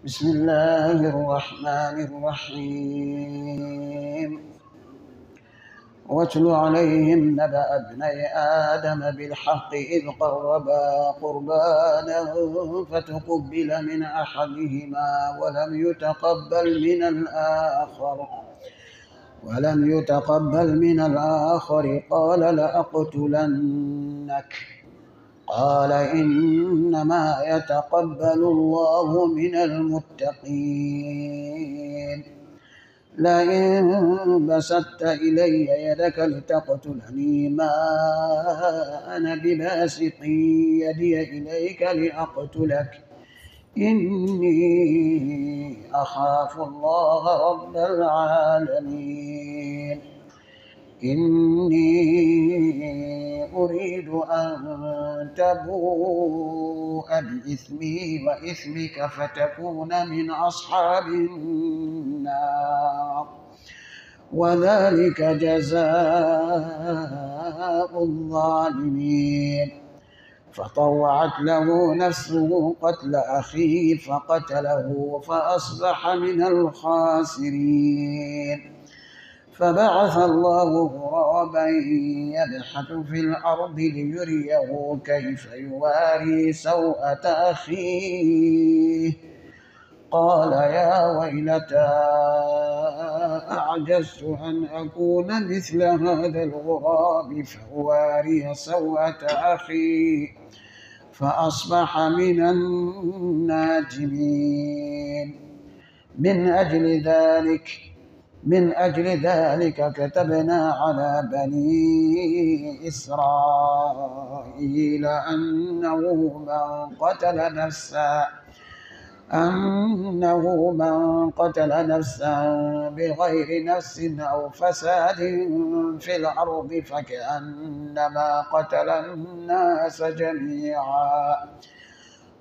بسم الله الرحمن الرحيم واتل عليهم نبأ ابني آدم بالحق إذ قربا قربانا فتقبل من أحدهما ولم يتقبل من الآخر قال لأقتلنك قال إنما يتقبل الله من المتقين لئن بسطت إلي يدك لتقتلني ما أنا بباسط يدي إليك لأقتلك إني أخاف الله رب العالمين إني أريد أن تبوء بإثمي وإثمك فتكون من أصحاب النار وذلك جزاء الظالمين فطوعت له نفسه قتل أخيه فقتله فأصبح من الخاسرين فبعث الله غرابا يبحث في الأرض ليريه كيف يواري سوءة أخيه قال يا ويلتى أعجزت أن أكون مثل هذا الغراب فأواري سوءة أخي فأصبح من النادمين من أجل ذلك كتبنا على بني إسرائيل أنه من قتل نفسا بغير نفس أو فساد في الأرض فكأنما قتل الناس جميعا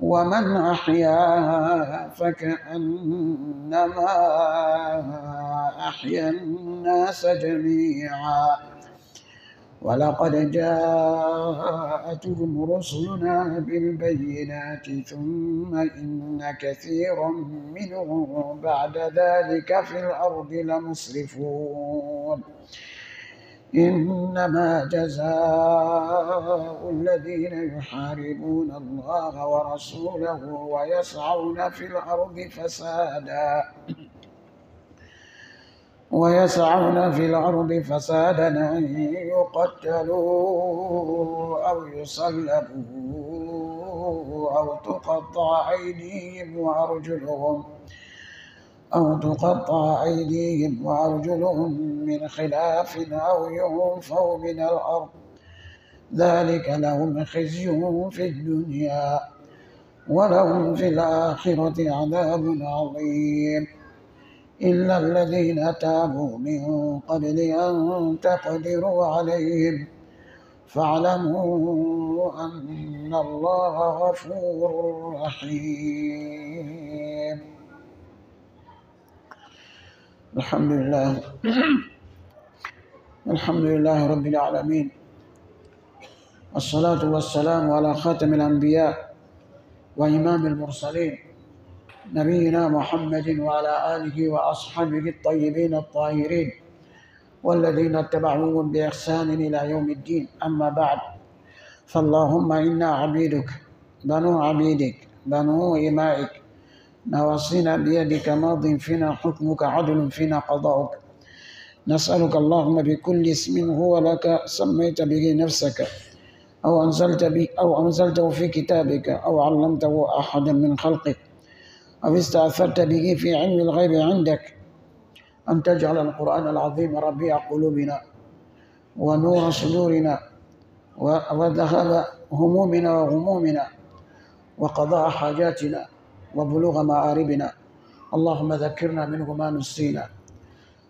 ومن أحياها فكأنما أحيا الناس جميعا ولقد جاءتهم رسلنا بالبينات ثم إن كثيرا منهم بعد ذلك في الأرض لمسرفون إنما جزاء الذين يحاربون الله ورسوله ويسعون في الأرض فسادا أن يقتلوا أو يصلبوا أو تقطع أيديهم وأرجلهم من خلاف أو ينفوا من الأرض ذلك لهم خزي في الدنيا ولهم في الآخرة عذاب عظيم إلا الذين تابوا من قبل أن تقدروا عليهم فاعلموا أن الله غفور رحيم. الحمد لله رب العالمين والصلاة والسلام على خاتم الأنبياء وإمام المرسلين نبينا محمد وعلى آله وأصحابه الطيبين الطاهرين والذين اتبعوهم بإحسان إلى يوم الدين أما بعد فاللهم إنا عبيدك بنو إمائك نواصينا بيدك ماض فينا حكمك عدل فينا قضاؤك نسألك اللهم بكل اسم هو لك سميت به نفسك أو أنزلته في كتابك أو علمته أحدا من خلقك أو استأثرت به في علم الغيب عندك أن تجعل القرآن العظيم ربيع قلوبنا ونور صدورنا وذهاب همومنا وغمومنا وقضاء حاجاتنا وبلوغ مآربنا اللهم ذكرنا منه ما نسينا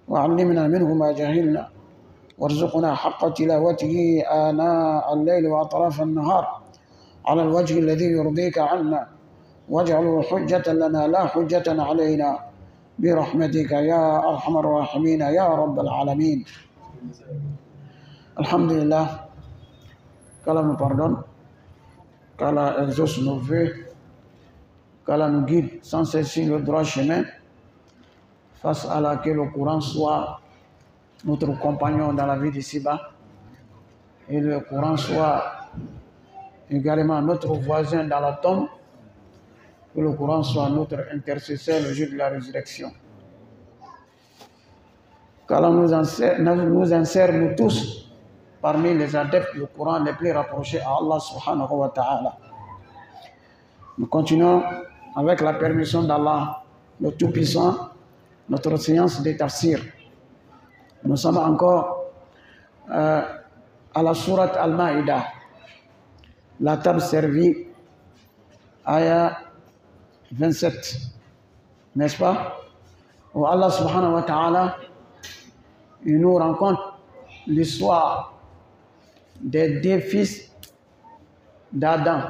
وعلمنا منه ما جهلنا وارزقنا حق تلاوته آناء الليل وأطراف النهار على الوجه الذي يرضيك عنا واجعله حجة لنا لا حجة علينا برحمتك يا أرحم الراحمين يا رب العالمين. Alhamdulillah, kalau nous pardonne, qu'Allah exauce nos vœux qu'Allah nous guide sans cesser le droit chemin, face à laquelle le Coran soit notre compagnon dans la vie d'ici-bas, et le Coran soit également notre voisin dans la tombe, que le Coran soit notre intercesseur le jour de la résurrection. Qu'Allah nous insère, nous tous, parmi les adeptes du Coran les plus rapprochés à Allah subhanahu wa ta'ala. Nous continuons avec la permission d'Allah, le Tout-Puissant, notre séance de tafsir. Nous sommes encore à la sourate Al-Ma'idah, la table servie, ayah 27, n'est-ce pas? Où Allah subhanahu wa ta'ala, il nous raconte l'histoire des deux fils d'Adam.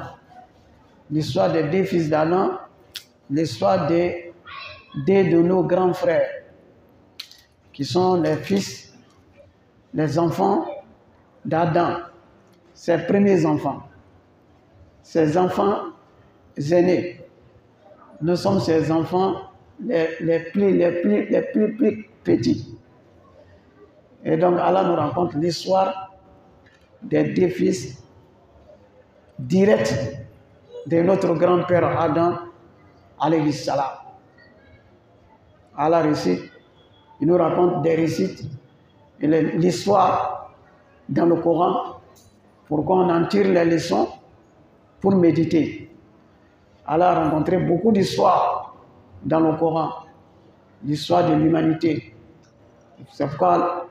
L'histoire des deux fils d'Adam, l'histoire des deux de nos grands frères, qui sont les fils, les enfants d'Adam, ses premiers enfants, ses enfants aînés. Nous sommes ses enfants les plus petits. Et donc Allah nous raconte l'histoire des deux fils directs de notre grand-père Adam, alayhi salam. Allah récite, il nous raconte des récits, l'histoire dans le Coran, pour qu'on en tire les leçons, pour méditer. Allah a rencontré beaucoup d'histoires dans le Coran, l'histoire de l'humanité. C'est pourquoi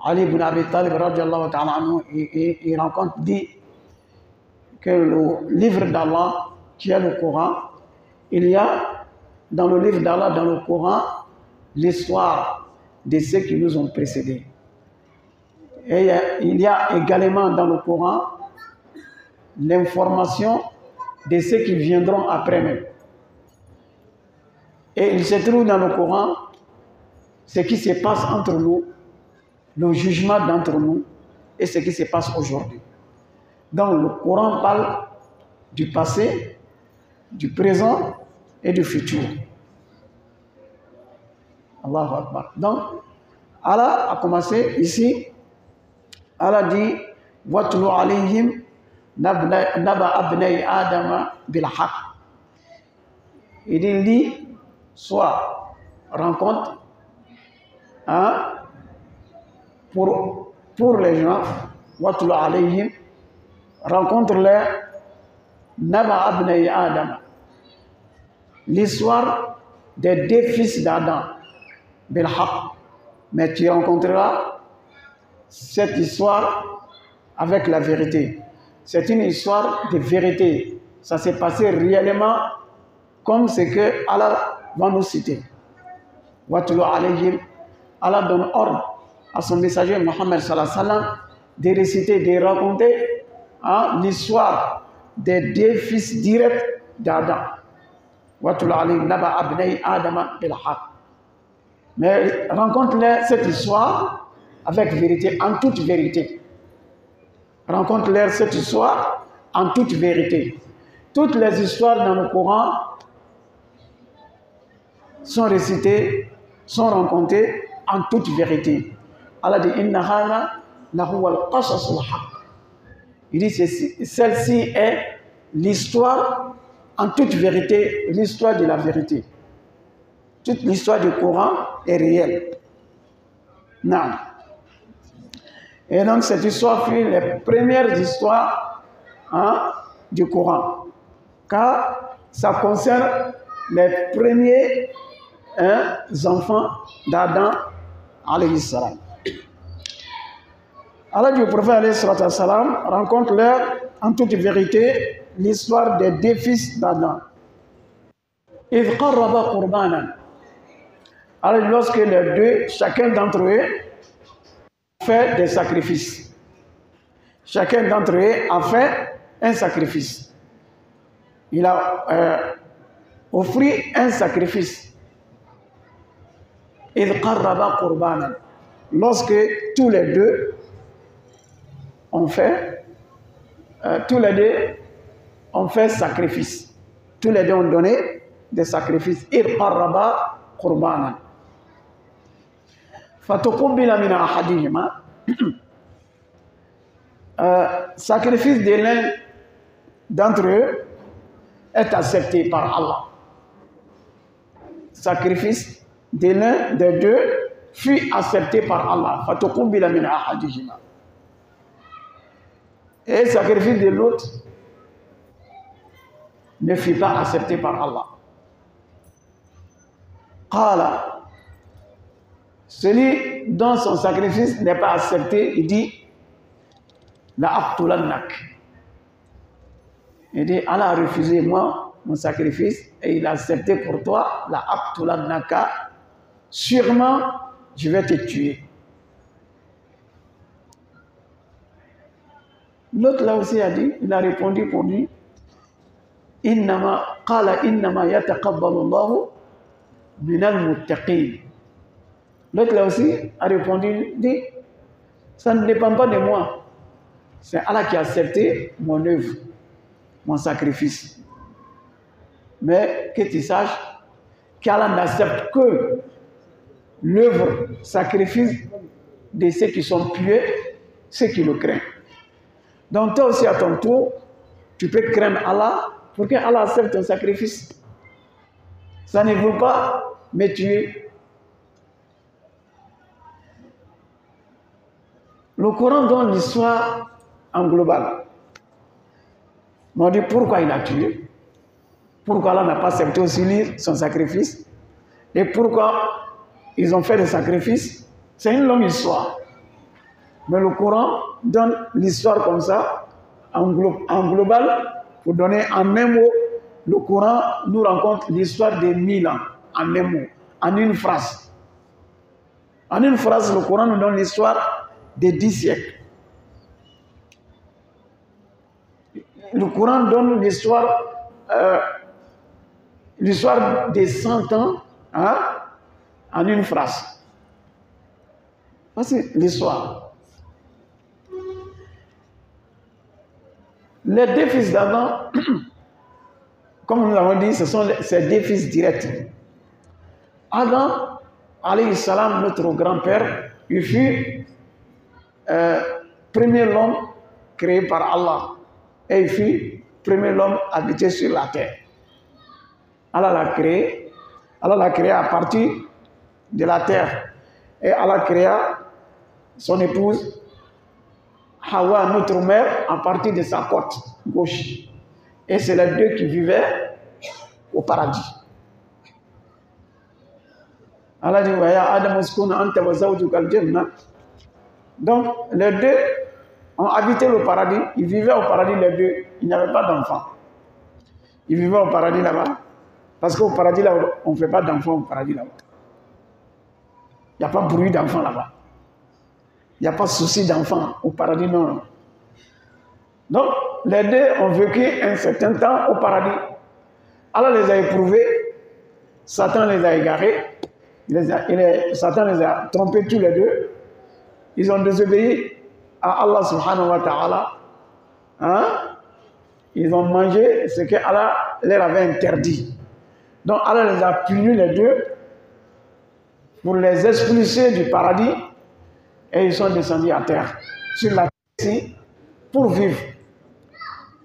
Ali ibn Abi Talib, radiallahu ta'ala anhu, il rencontre, dit que le livre d'Allah, qui est le Coran, il y a dans le livre d'Allah, dans le Coran, l'histoire de ceux qui nous ont précédés. Et il y a également dans le Coran l'information de ceux qui viendront après nous. Et il se trouve dans le Coran ce qui se passe entre nous, le jugement d'entre nous et ce qui se passe aujourd'hui. Donc le Coran parle du passé, du présent et du futur. Allahu Akbar. Donc, Allah a commencé ici. Allah dit Watlu alayhim naba abnay adama bil haq. Il dit soit rencontre pour les gens, Watlu alayhim, rencontre-les naba abnay adama, l'histoire des deux fils d'Adam. Mais tu rencontreras cette histoire avec la vérité. C'est une histoire de vérité. Ça s'est passé réellement comme ce que Allah va nous citer. Watlu alayhim, Allah donne ordre à son messager Mohammed sallallahu alayhi wa sallam de réciter, de raconter l'histoire des deux fils directs d'Adam. Watlu alayhim naba abnay adama bil haq. Mais rencontre-leur cette histoire avec vérité, en toute vérité. Rencontre-leur cette histoire en toute vérité. Toutes les histoires dans le Coran sont récitées, sont rencontrées en toute vérité. Allah dit Inna hana lahuwa al-qasas al-haq. Il dit celle-ci est l'histoire en toute vérité, l'histoire de la vérité. Toute l'histoire du Coran est réelle. Non. Et donc cette histoire fut les premières histoires du Coran. Car ça concerne les premiers enfants d'Adam alayhi salam. Allah du prophète alayhi salam rencontre leur en toute vérité l'histoire des deux fils d'Adam. إذ قربا قربانا. Alors lorsque les deux, chacun d'entre eux fait des sacrifices. Chacun d'entre eux a fait un sacrifice. Il a offert un sacrifice. إذ قربا قربانا. Lorsque tous les deux ont fait sacrifice. Tous les deux ont donné des sacrifices. Irqarraba qurbanan. Fatuqubbila min ahadihima. Sacrifice de l'un d'entre eux est accepté par Allah. Sacrifice de l'un des deux fut accepté par Allah. Fatuqubbila min ahadihima. Et le sacrifice de l'autre ne fut pas accepté par Allah. Qala, celui dont son sacrifice n'est pas accepté, il dit la aqtulannak. Il dit Allah a refusé moi mon sacrifice et il a accepté pour toi la aqtulannaka. Sûrement je vais te tuer. L'autre là aussi a dit, il a répondu pour lui, innama qala innama yataqabbalu Allahu minal muttaqin. L'autre là aussi a répondu, dit, ça ne dépend pas de moi. C'est Allah qui a accepté mon œuvre, mon sacrifice. Mais que tu saches qu'Allah n'accepte que l'œuvre, sacrifice de ceux qui sont pieux, ceux qui le craignent. Donc toi aussi à ton tour, tu peux craindre Allah pour que Allah accepte ton sacrifice. Ça ne veut pas me tuer. Le Coran donne l'histoire en global. On dit pourquoi il a tué, pourquoi Allah n'a pas accepté aussi lui son sacrifice, et pourquoi ils ont fait des sacrifices. C'est une longue histoire. Mais le Coran donne l'histoire comme ça, en global, pour donner en un mot. Le Coran nous raconte l'histoire des 1000 ans, en un mot, en une phrase. En une phrase, le Coran nous donne l'histoire des 10 siècles. Le Coran donne l'histoire des 100 ans hein, en une phrase. Voici l'histoire. Les deux fils d'Adam, comme nous l'avons dit, ce sont ces deux fils directs. Adam, alayhi salam, notre grand-père, il fut premier l'homme créé par Allah. Et il fut premier l'homme habité sur la terre. Allah l'a créé à partir de la terre. Et Allah créa son épouse Hawa, notre mère, à partir de sa côte gauche. Et c'est les deux qui vivaient au paradis. Allah dit, donc, les deux ont habité le paradis. Ils vivaient au paradis, les deux. Ils n'avaient pas d'enfants. Ils vivaient au paradis là-bas. Parce qu'au paradis là, on ne fait pas d'enfants au paradis là-bas. Il n'y a pas de bruit d'enfants là-bas. Il n'y a pas de souci d'enfants au paradis, non. Donc, les deux ont vécu un certain temps au paradis. Allah les a éprouvés. Satan les a égarés. Satan les a trompés tous les deux. Ils ont désobéi à Allah subhanahu wa ta'ala. Hein? Ils ont mangé ce que Allah leur avait interdit. Donc Allah les a punis les deux pour les expulser du paradis et ils sont descendus à terre, sur la terre ici, pour vivre.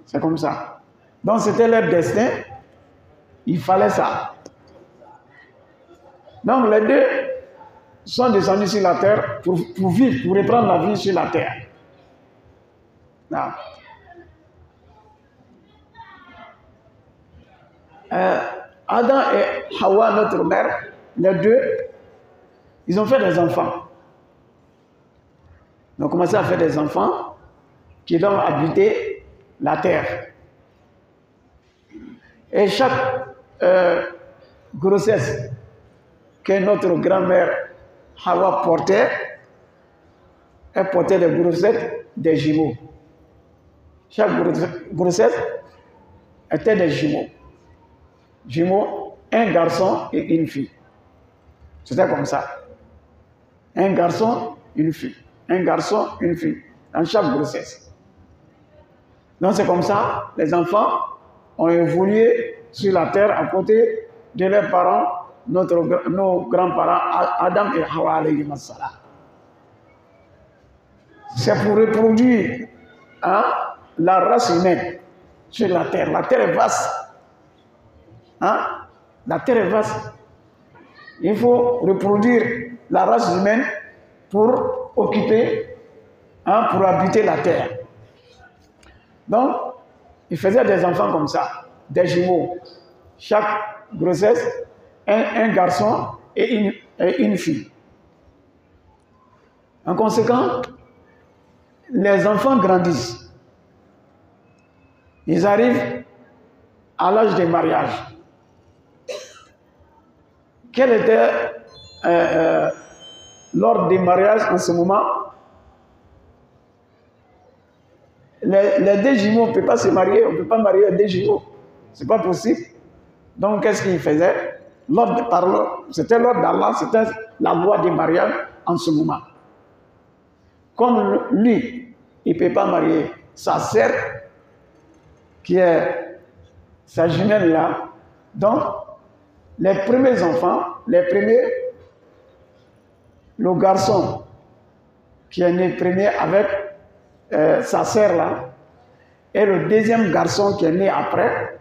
C'est comme ça. Donc c'était leur destin. Il fallait ça. Donc les deux sont descendus sur la terre pour vivre, pour reprendre la vie sur la terre. Adam et Hawa, notre mère, les deux, ils ont fait des enfants. Ils ont commencé à faire des enfants qui doivent habiter la terre. Et chaque grossesse que notre grand-mère Hawa portait, elle portait des grossettes des jumeaux. Chaque grossesse était des jumeaux. Jumeaux, un garçon et une fille. C'était comme ça. Un garçon, une fille. Un garçon, une fille. Dans chaque grossesse. Donc c'est comme ça, les enfants ont évolué sur la terre à côté de leurs parents, nos grands-parents, Adam et Hawa alayhi salam. C'est pour reproduire la race humaine sur la terre. La terre est vaste. La terre est vaste. Il faut reproduire la race humaine pour occuper, pour habiter la terre. Donc, il faisait des enfants comme ça, des jumeaux. Chaque grossesse, un garçon et une fille. En conséquence, les enfants grandissent. Ils arrivent à l'âge du mariage. Quel était l'ordre des mariages en ce moment? Les deux jumeaux, on ne peut pas se marier, on ne peut pas marier deux jumeaux. Ce n'est pas possible. Donc, qu'est-ce qu'ils faisaient? C'était l'ordre d'Allah, c'était la loi des mariages en ce moment. Comme lui, il ne peut pas marier sa sœur, qui est sa jumelle là, donc, les premiers enfants, le garçon qui est né premier avec sa sœur là, et le deuxième garçon qui est né après,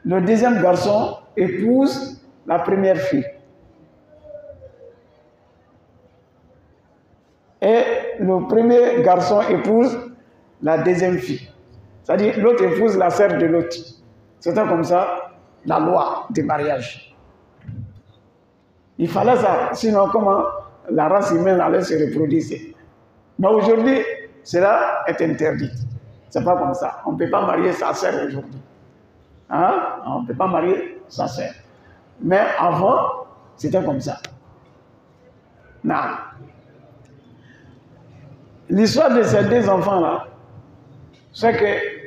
le deuxième garçon épouse la première fille. Et le premier garçon épouse la deuxième fille. C'est-à-dire l'autre épouse la sœur de l'autre. C'était comme ça la loi du mariage. Il fallait ça, sinon comment la race humaine allait se reproduire. Mais aujourd'hui, cela est interdit. C'est pas comme ça. On ne peut pas marier sa sœur aujourd'hui. On ne peut pas marier sa sœur. Mais avant, c'était comme ça. Non. L'histoire de ces deux enfants-là, c'est que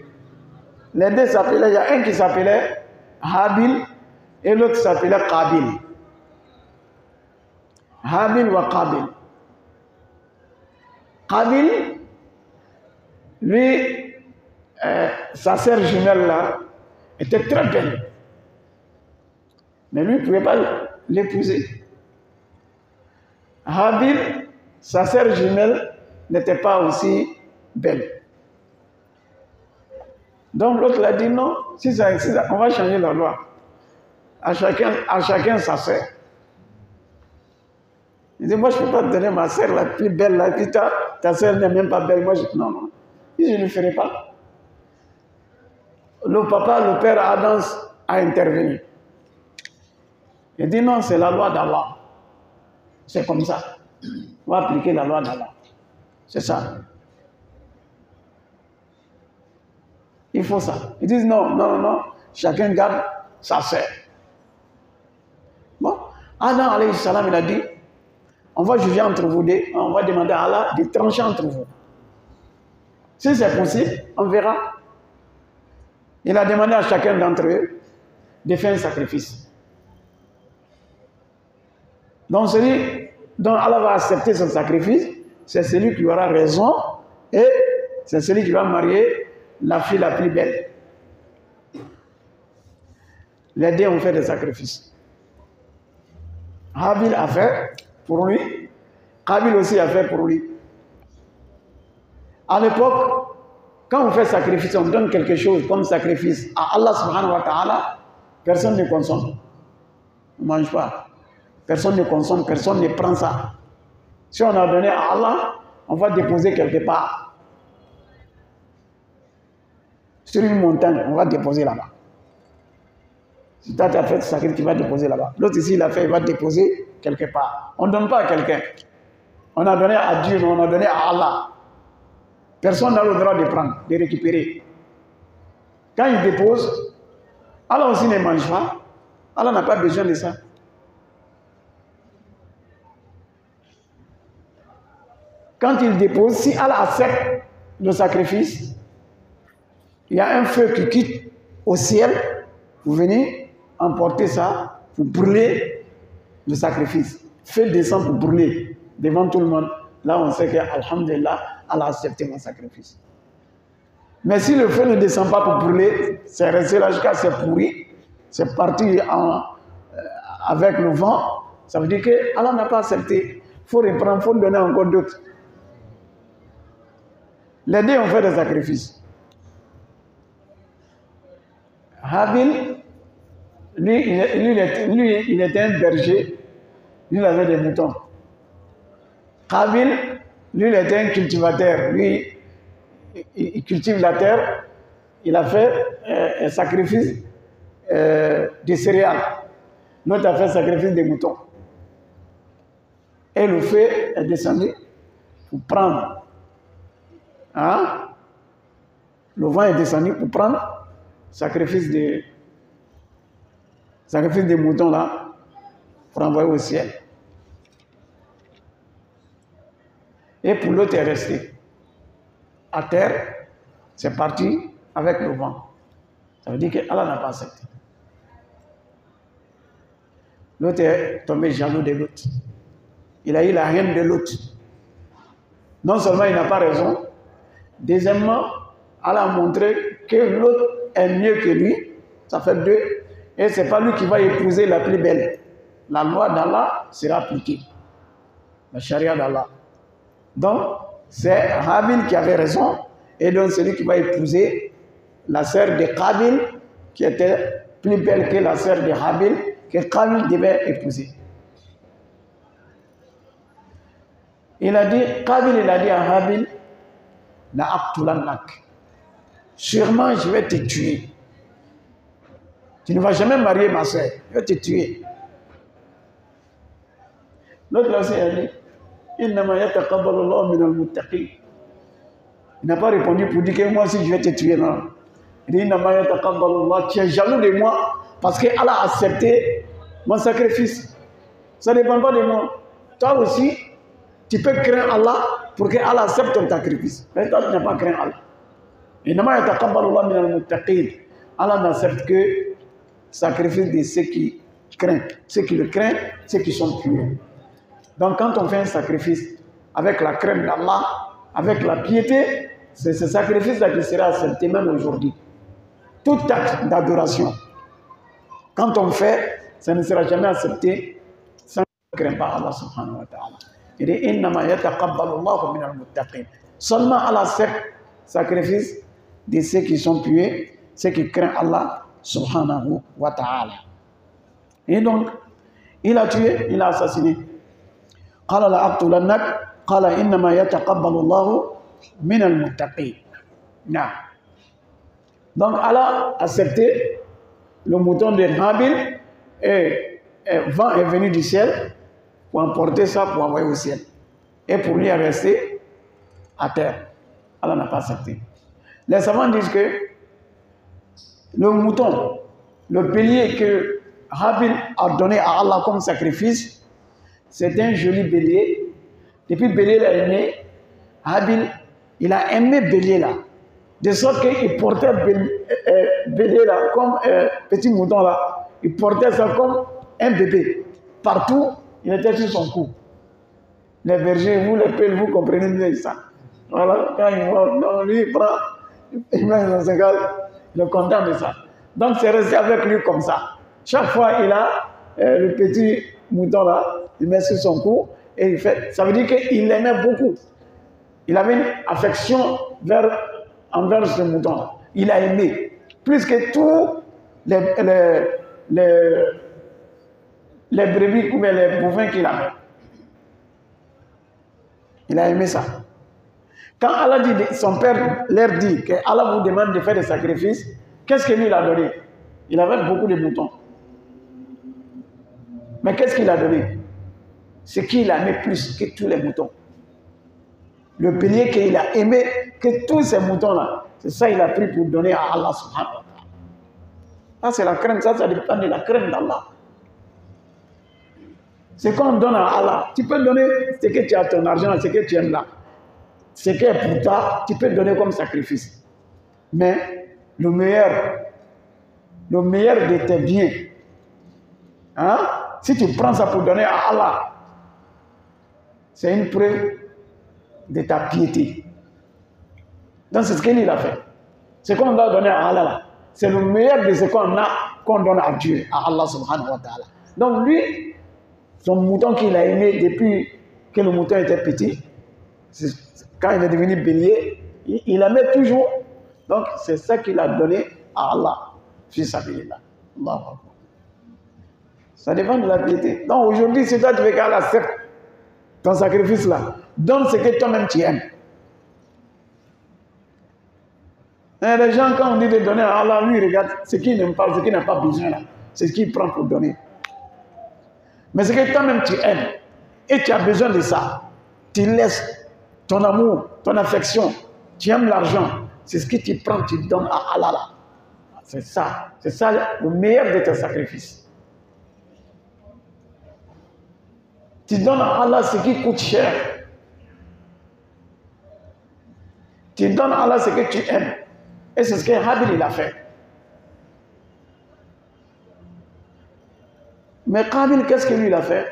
les deux s'appelaient, il y a un qui s'appelait Habil et l'autre s'appelait Qabil. Habil ou Qabil. Qabil, lui, sa sœur jumelle là, était très belle. Mais lui ne pouvait pas l'épouser. Habil, sa sœur jumelle, n'était pas aussi belle. Donc l'autre l'a dit non, si ça, on va changer la loi. À chacun sa sœur. Il dit, moi je ne peux pas te donner ma sœur la plus belle, la plus ta sœur n'est même pas belle. Moi non. Je ne le ferai pas. Le père Adam a intervenu. Il dit non, c'est la loi d'Allah. C'est comme ça. On va appliquer la loi d'Allah. C'est ça. Il faut ça. Ils disent non. Chacun garde sa sœur. Bon. Adam alayhi salam, il a dit, on va juger entre vous deux, on va demander à Allah de trancher entre vous. Si c'est possible, on verra. Il a demandé à chacun d'entre eux de faire un sacrifice. Donc celui dont Allah va accepter son sacrifice, c'est celui qui aura raison et c'est celui qui va marier la fille la plus belle. Les deux ont fait des sacrifices. Habil a fait pour lui, Qabil aussi a fait pour lui. À l'époque, quand on fait sacrifice, on donne quelque chose comme sacrifice à Allah subhanahu wa ta'ala, personne ne consomme. On ne mange pas. Personne ne consomme, personne ne prend ça. Si on a donné à Allah, on va déposer quelque part. Sur une montagne, on va déposer là-bas. Si tu as fait ce sacrifice, tu vas déposer là-bas. L'autre ici, il a fait, il va déposer quelque part. On ne donne pas à quelqu'un. On a donné à Dieu, on a donné à Allah. Personne n'a le droit de prendre, de récupérer. Quand il dépose, Allah aussi ne mange pas. Allah n'a pas besoin de ça. Quand il dépose, si Allah accepte le sacrifice, il y a un feu qui quitte au ciel, vous venez emporter ça, vous brûlez le sacrifice. Feu descend pour brûler devant tout le monde. Là, on sait que, alhamdulillah, Allah a accepté mon sacrifice. Mais si le feu ne descend pas pour brûler, c'est resté là jusqu'à c'est pourri, c'est parti avec le vent, ça veut dire que Allah n'a pas accepté. Il faut reprendre, il faut donner encore d'autres. Les deux ont fait des sacrifices. Habil, lui, il était un berger, lui, il avait des moutons. Habil, lui, il était un cultivateur, lui, il cultive la terre, il a fait un sacrifice de céréales. L'autre a fait un sacrifice des moutons. Et le feu est descendu pour prendre. Hein? Le vent est descendu pour prendre sacrifice des moutons là, pour envoyer au ciel. Et pour l'autre est resté à terre, c'est parti avec le vent. Ça veut dire que Allah n'a pas accepté. L'autre est tombé jaloux de l'autre. Il a eu la haine de l'autre. Non seulement il n'a pas raison, deuxièmement, Allah a montré que l'autre est mieux que lui. Ça fait deux. Et ce n'est pas lui qui va épouser la plus belle. La loi d'Allah sera appliquée. La charia d'Allah. Donc, c'est Habil qui avait raison. Et donc, c'est lui qui va épouser la sœur de Qabil, qui était plus belle que la sœur de Habil, que Qabil devait épouser. Qabil, il a dit à Habil, la aqtulannak. Sûrement, je vais te tuer. Tu ne vas jamais marier ma soeur. Je vais te tuer. L'autre là aussi a dit, innama yataqabbalu Allahu minal muttaqin. Il n'a pas répondu pour dire que moi aussi je vais te tuer. Non. Il dit, innama yataqabbalu Allah. Tu es jaloux de moi parce que Allah a accepté mon sacrifice. Ça ne dépend pas de moi. Toi aussi, tu peux craindre Allah pour que Allah accepte ton sacrifice. Mais toi, tu n'as pas craint Allah. Innama yataqabbalu Allahu minal muttaqin. Allah n'accepte que sacrifice de ceux qui craignent. Ceux qui le craignent, ceux qui sont purs. Donc quand on fait un sacrifice avec la crainte d'Allah, avec la piété, c'est ce sacrifice-là qui sera accepté même aujourd'hui. Tout acte d'adoration, quand on fait, ça ne sera jamais accepté sans ne craindre pas Allah subhanahu wa ta'ala. Il dit, innama yataqabbalu Allahu minal muttaqin. Seulement Allah accepte le sacrifice de ceux qui sont pieux, ceux qui craignent Allah subhanahu wa ta'ala. Et donc, il a tué, il a assassiné. قال لأقتلنك قال إنما يتقبل الله من المتقين. Non. Donc Allah a accepté le mouton de Habil et vent est venu du ciel pour emporter ça pour envoyer au ciel. Et pour lui rester à terre. Allah n'a pas accepté. Les savants disent que le mouton, le bélier que Habil a donné à Allah comme sacrifice, c'est un joli bélier. Depuis bélier est né, Habil, il a aimé bélier là. De sorte qu'il portait bélier là, comme petit mouton là. Il portait ça comme un bébé. Partout, il était sur son cou. Les bergers, vous les pelles, vous comprenez mieux ça. Voilà, quand il va, donc lui il prend, il met dans son gars, il est content de ça. Donc c'est resté avec lui comme ça. Chaque fois, il a le petit mouton là, il met sur son cou et il fait. Ça veut dire qu'il l'aimait beaucoup. Il avait une affection envers ce mouton là. Il a aimé. Plus que tous les brebis ou les bovins qu'il avait. Il a aimé ça. Quand Allah dit, son père leur dit que Allah vous demande de faire des sacrifices, qu'est-ce que lui il a donné? Il avait beaucoup de moutons. Mais qu'est-ce qu'il a donné? Ce qu'il a aimé plus que tous les moutons. Le bélier qu'il a aimé que tous ces moutons-là, c'est ça qu'il a pris pour donner à Allah subhanahu wa ta'ala. Ça c'est la crainte, ça dépend de la crainte d'Allah. C'est qu'on donne à Allah. Tu peux donner ce que tu as, ton argent, ce que tu aimes là. Ce qui est pour toi, tu peux donner comme sacrifice. Mais le meilleur de tes biens, hein? Si tu prends ça pour donner à Allah, c'est une preuve de ta piété. Donc c'est ce qu'il a fait. Ce qu'on doit donner à Allah, c'est le meilleur de ce qu'on a, qu'on donne à Dieu, à Allah subhanahu wa ta'ala. Donc lui, son mouton qu'il a aimé depuis que le mouton était petit, quand il est devenu bélier, il aimait toujours. Donc c'est ça qu'il a donné à Allah. Fils sabilillah. Allahu Akbar. Ça dépend de la piété. Donc aujourd'hui, si toi tu veux qu'Allah accepte ton sacrifice là, donne ce que toi-même tu aimes. Et les gens, quand on dit de donner à Allah, lui, regarde ce qu'il n'aime pas, ce qu'il n'a pas besoin là. C'est ce qu'il prend pour donner. Mais ce que toi-même tu aimes, et tu as besoin de ça, tu laisses ton amour, ton affection, tu aimes l'argent, c'est ce que tu prends, tu donnes à Allah là. C'est ça le meilleur de tes sacrifices. Tu donnes à Allah ce qui coûte cher. Tu donnes à Allah ce que tu aimes. Et c'est ce que Habil il a fait. Mais Qabil, qu'est-ce que lui il a fait?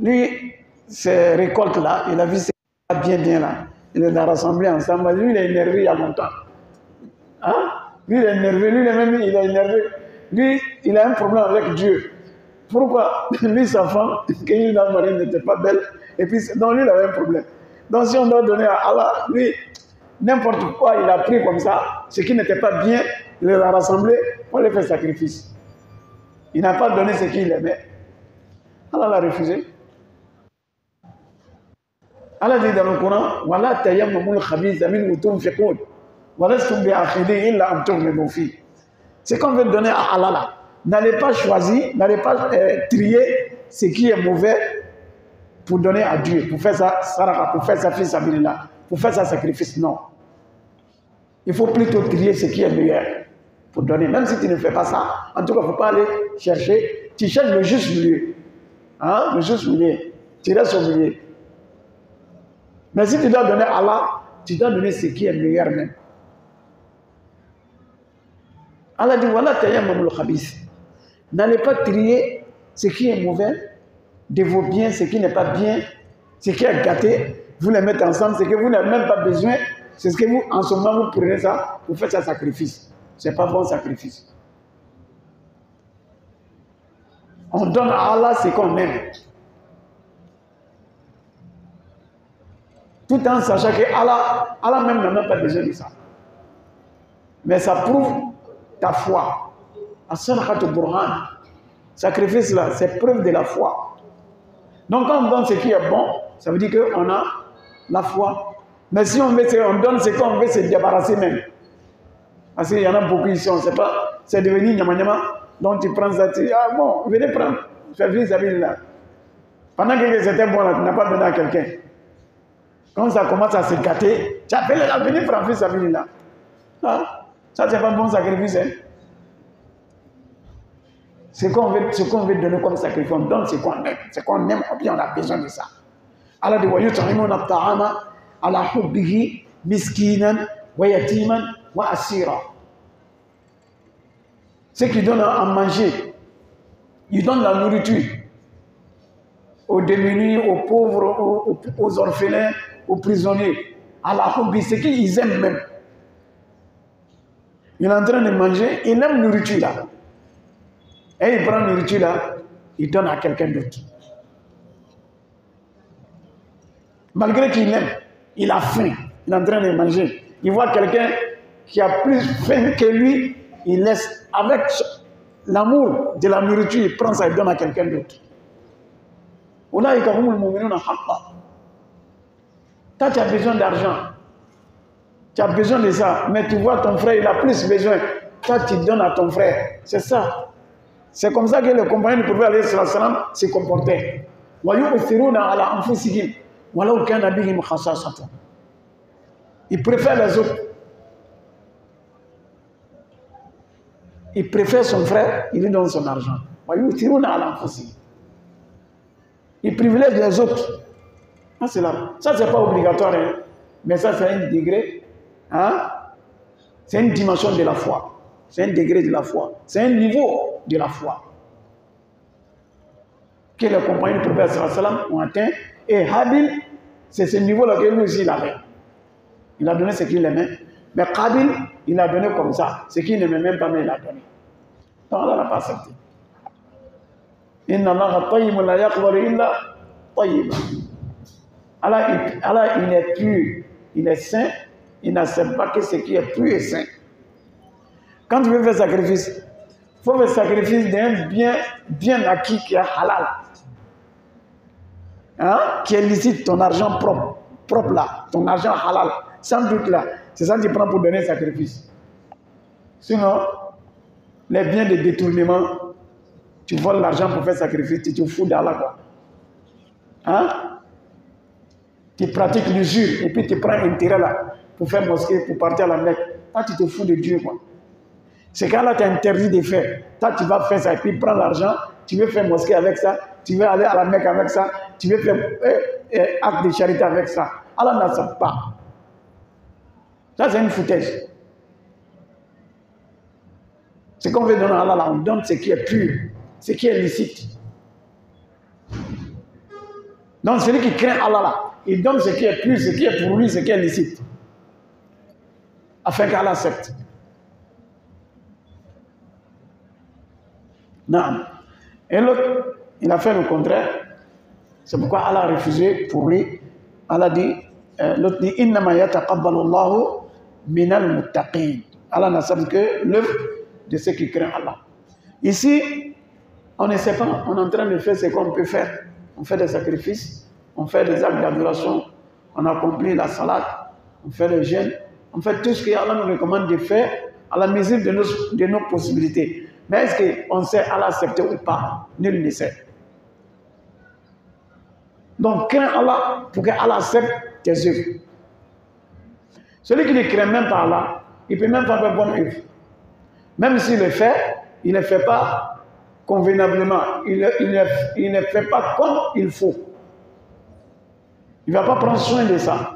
Lui, ces récoltes-là, il a vu ces bien là. Il les a rassemblés ensemble. Lui, il est énervé il y a longtemps. Hein? Lui, il est énervé. Lui-même, il est énervé. Lui, il a un problème avec Dieu. Pourquoi? Lui, sa femme, qu'il a mariée, n'était pas belle. Et puis, donc lui, il avait un problème. Donc, si on doit donner à Allah, lui, n'importe quoi, il a pris comme ça. Ce qui n'était pas bien, il les a rassemblés. On les fait sacrifice. Il n'a pas donné ce qu'il aimait. Allah l'a refusé. Allah dit dans le Coran, Wala tayammamul khabitha minhu tunfiqun, wa lastum bi'akhidhi illa an tughmidu fi. Ce qu'on veut donner à Allah là, n'allez pas choisir, n'allez pas trier ce qui est mauvais pour donner à Dieu, pour faire ça saraqa, pour faire ça fils sabilillah, pour faire ça sacrifice. Non. Il faut plutôt trier ce qui est meilleur pour donner. Même si tu ne fais pas ça, en tout cas, il ne faut pas aller chercher. Tu cherches le juste milieu. Hein? Le juste milieu. Tu restes au milieu. Mais si tu dois donner à Allah, tu dois donner ce qui est meilleur même. Allah dit, voilà, tayammamul khabith. N'allez pas trier ce qui est mauvais de vos biens, ce qui n'est pas bien, ce qui est gâté. Vous les mettez ensemble, ce que vous n'avez même pas besoin. C'est ce que vous, en ce moment, vous prenez ça, vous faites un sacrifice. Ce n'est pas bon sacrifice. On donne à Allah ce qu'on aime. Tout en sachant que Allah même n'a même pas besoin de ça. Mais ça prouve ta foi. As-sadaqatu burhan. Sacrifice là, c'est preuve de la foi. Donc quand on donne ce qui est bon, ça veut dire qu'on a la foi. Mais si on donne ce qu'on veut se débarrasser même. Parce qu'il y en a beaucoup ici, on ne sait pas, c'est devenu nyama-nyama, donc tu prends ça, tu dis, ah bon, venez prendre, fais fils là. Pendant que c'était bon là, tu n'as pas donné à quelqu'un. Quand ça commence à se gâter, tu appelles à venir prendre fils là. Ah, ça c'est pas bon sacrifice. Hein? Ce qu'on veut donner comme sacrifice, on donne ce qu'on aime. Ce qu'on aime, on a besoin de ça. Allah dit, wa yut'imuna at-ta'ama ala hubbihi miskinan wa yatiman wa asira. Ceux qui donnent à manger, ils donnent la nourriture aux démunis, aux pauvres, aux orphelins, aux prisonniers. Allah hubbi, ce qu'ils aiment même. Il est en train de manger, il aime la nourriture là. Et il prend la nourriture là, il donne à quelqu'un d'autre. Malgré qu'il aime, il a faim, il est en train de manger. Il voit quelqu'un qui a plus faim que lui, il laisse, avec l'amour de la nourriture, il prend ça et donne à quelqu'un d'autre. Toi, tu as besoin d'argent, tu as besoin de ça, mais tu vois ton frère, il a plus besoin. Toi, tu donnes à ton frère. C'est ça. C'est comme ça que le compagnon du prophète se comportait. Il préfère les autres. Il préfère son frère, il lui donne son argent. Il privilège les autres. Ça, c'est pas obligatoire, hein? Mais ça, c'est un degré. Hein? C'est une dimension de la foi. C'est un degré de la foi. C'est un niveau de la foi. Que les compagnons du prophète ont atteint. Et Habil, c'est ce niveau-là que lui aussi il avait. Il a donné ce qu'il aimait. Mais Qabil, il a donné comme ça. Ce qu'il n'aimait même pas, mais il a donné. Donc Allah n'a pas accepté. Inna Allah tayyibun la yaqbalu illa tayyiban. Allah, il est pur, il est saint, il n'accepte pas que ce qui est pur et saint. Quand tu veux faire sacrifice, il faut faire sacrifice d'un bien acquis qui est halal. Hein? Qui est licite, ton argent propre là, ton argent halal, sans doute là. C'est ça que tu prends pour donner sacrifice. Sinon, les biens de détournement, tu voles l'argent pour faire sacrifice, tu te fous d'Allah quoi. Hein? Tu pratiques l'usure et puis tu prends intérêt là pour faire mosquée, pour partir à la Mecque. Toi, tu te fous de Dieu quoi. C'est qu'Allah t'a interdit de faire. Toi, tu vas faire ça et puis prends l'argent, tu veux faire mosquée avec ça, tu veux aller à la Mecque avec ça, tu veux faire acte de charité avec ça. Allah n'accepte pas. Ça, c'est une foutaise. Ce qu'on veut donner à Allah, on donne ce qui est pur, ce qui est licite. Donc, celui qui craint Allah, là, il donne ce qui est pur, ce qui est pour lui, ce qui est licite. Afin qu'Allah accepte. Non. Et l'autre, il a fait le contraire. C'est pourquoi Allah a refusé pour lui. Allah dit, l'autre dit, Innama yataqabbalu Allahu minal muttaqin. Allah n'accepte que l'œuvre de ceux qui craignent Allah. Ici, on ne sait pas, on est en train de faire ce qu'on peut faire. On fait des sacrifices, on fait des actes d'adoration, on accomplit la salade, on fait le jeûne, on fait tout ce qu'Allah nous recommande de faire à la mesure de nos possibilités. Mais est-ce qu'on sait Allah accepter ou pas? Nul ne sait. Donc, crains Allah pour que Allah accepte tes œuvres. Celui qui ne craint même pas Allah, il ne peut même pas faire bonne œuvre. Même s'il le fait, il ne le fait pas convenablement. Il ne fait pas comme il faut. Il ne va pas prendre soin de ça.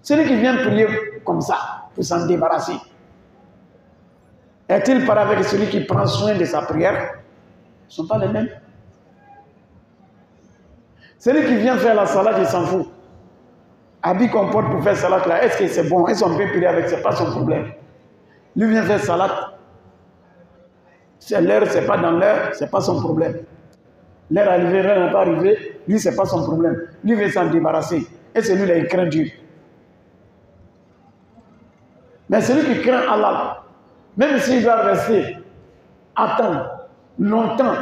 Celui qui vient prier comme ça, pour s'en débarrasser, est-il pareil avec celui qui prend soin de sa prière? Ils ne sont pas les mêmes. Celui qui vient faire la salade, il s'en fout. Habit qu'on porte pour faire salade là, est-ce que c'est bon? Est-ce qu'on peut prier avec? Ce n'est pas son problème. Lui vient faire salade. C'est l'heure, c'est pas dans l'heure, c'est pas son problème. L'heure arrivée, l'heure n'est pas arrivée, lui, c'est pas son problème. Lui veut s'en débarrasser. Et c'est lui là, il craint Dieu. Mais celui qui craint Allah, même s'il doit rester, attendre longtemps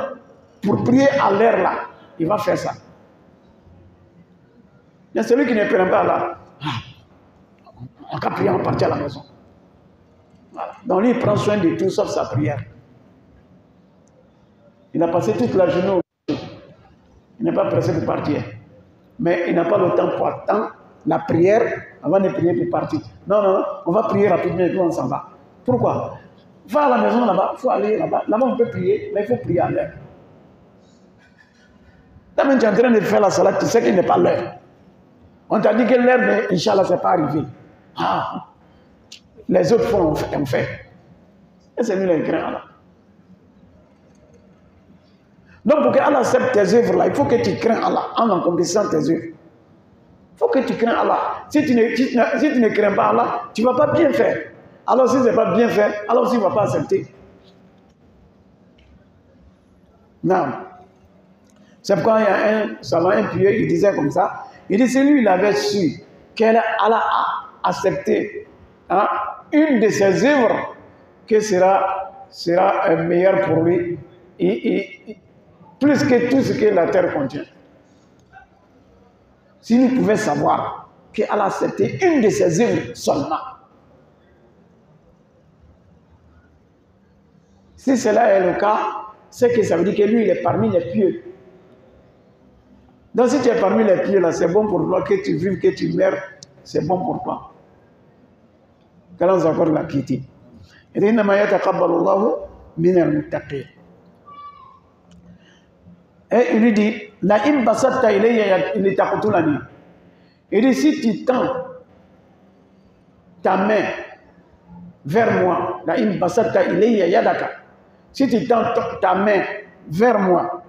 pour prier à l'heure là, il va faire ça. Mais celui qui ne craint pas Allah, on va prier, on va partir à la maison. Voilà. Donc lui, il prend soin de tout sauf sa prière. Il a passé toute la journée au il n'est pas pressé pour partir. Mais il n'a pas le temps pour attendre la prière avant de prier pour partir. Non, non, on va prier rapidement et puis on s'en va. Pourquoi? Va à la maison là-bas, il faut aller là-bas. Là-bas on peut prier, mais il faut prier à l'heure. Là même tu es en train de faire la salade, tu sais qu'il n'est pas l'heure. On t'a dit que l'heure, mais Inch'Allah, ce n'est pas arrivé. Ah, les autres font, on fait. Et c'est lui qui craint Allah. Donc, pour que Allah accepte tes œuvres là, il faut que tu crains Allah en accomplissant tes œuvres. Il faut que tu crains Allah. Si tu ne crains pas Allah, tu ne vas pas bien faire. Alors, si ce n'est pas bien fait, alors aussi, il ne va pas accepter. Non. C'est pourquoi il y a un savant, un pieux, il disait comme ça. Il dit, c'est lui, il avait su qu'Allah a accepté une de ses œuvres que sera meilleure pour lui. Plus que tout ce que la terre contient. Si nous pouvions savoir qu'Allah a accepté une de ses œuvres seulement. Si cela est le cas, c'est que ça veut dire que lui, il est parmi les pieux. Donc si tu es parmi les pieux, là, c'est bon pour toi, que tu vives, que tu meurs, c'est bon pour toi. Qu'Allah nous accorde la piété. Et il lui dit, la imbasatta ilayya litaqtulani. Il dit, si tu tends ta main vers moi, la imbasatta ilayya yadaka. Si tu tends ta main vers moi,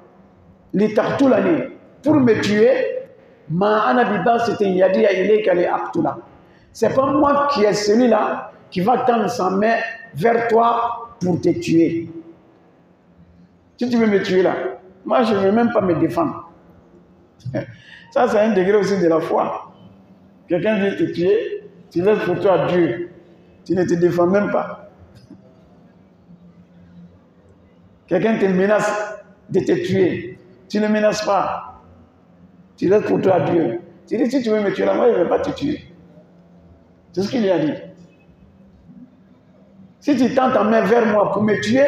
litaqtulani, pour me tuer, ma ana bibasati yadiya ilayka liaqtula. c'est pas moi qui est celui-là qui va tendre sa main vers toi pour te tuer. Si tu veux me tuer là, moi je ne veux même pas me défendre. Ça, c'est un degré aussi de la foi. Quelqu'un vient te tuer, tu laisses pour toi Dieu. Tu ne te défends même pas. Quelqu'un te menace de te tuer. Tu ne menaces pas. Tu laisses pour toi Dieu. Tu dis, si tu veux me tuer là, moi je ne vais pas te tuer. C'est ce qu'il lui a dit. Si tu tends ta main vers moi pour me tuer,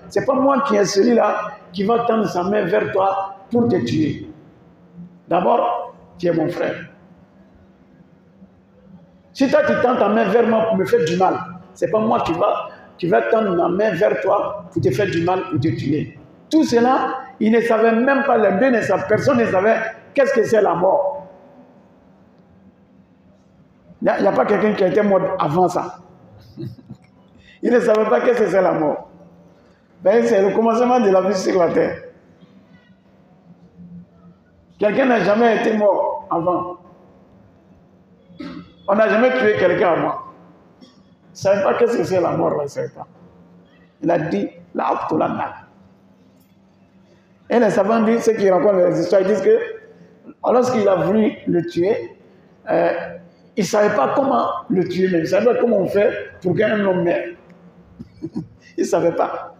c'est pas moi qui est celui-là qui va tendre sa main vers toi pour te tuer. D'abord, tu es mon frère. Si toi tu tends ta main vers moi pour me faire du mal, c'est pas moi qui va tendre ma main vers toi pour te faire du mal ou te tuer. Tout cela, ils ne savaient même pas, les deux ne savaient, personne ne savait qu'est-ce que c'est la mort. Il n'y a pas quelqu'un qui a été mort avant ça. Il ne savait pas qu'est-ce que c'est la mort. Ben, c'est le commencement de la vie sur la terre. Quelqu'un n'a jamais été mort avant. On n'a jamais tué quelqu'un avant. Il ne savait pas qu'est-ce que c'est la mort, là, il ne savait pas. Il a dit, la Abdullah. Et les savants disent, ceux qui racontent les histoires, ils disent que lorsqu'il a voulu le tuer, il ne savait pas comment le tuer, mais il ne savait pas comment on fait pour qu'un homme meure. Il ne savait pas.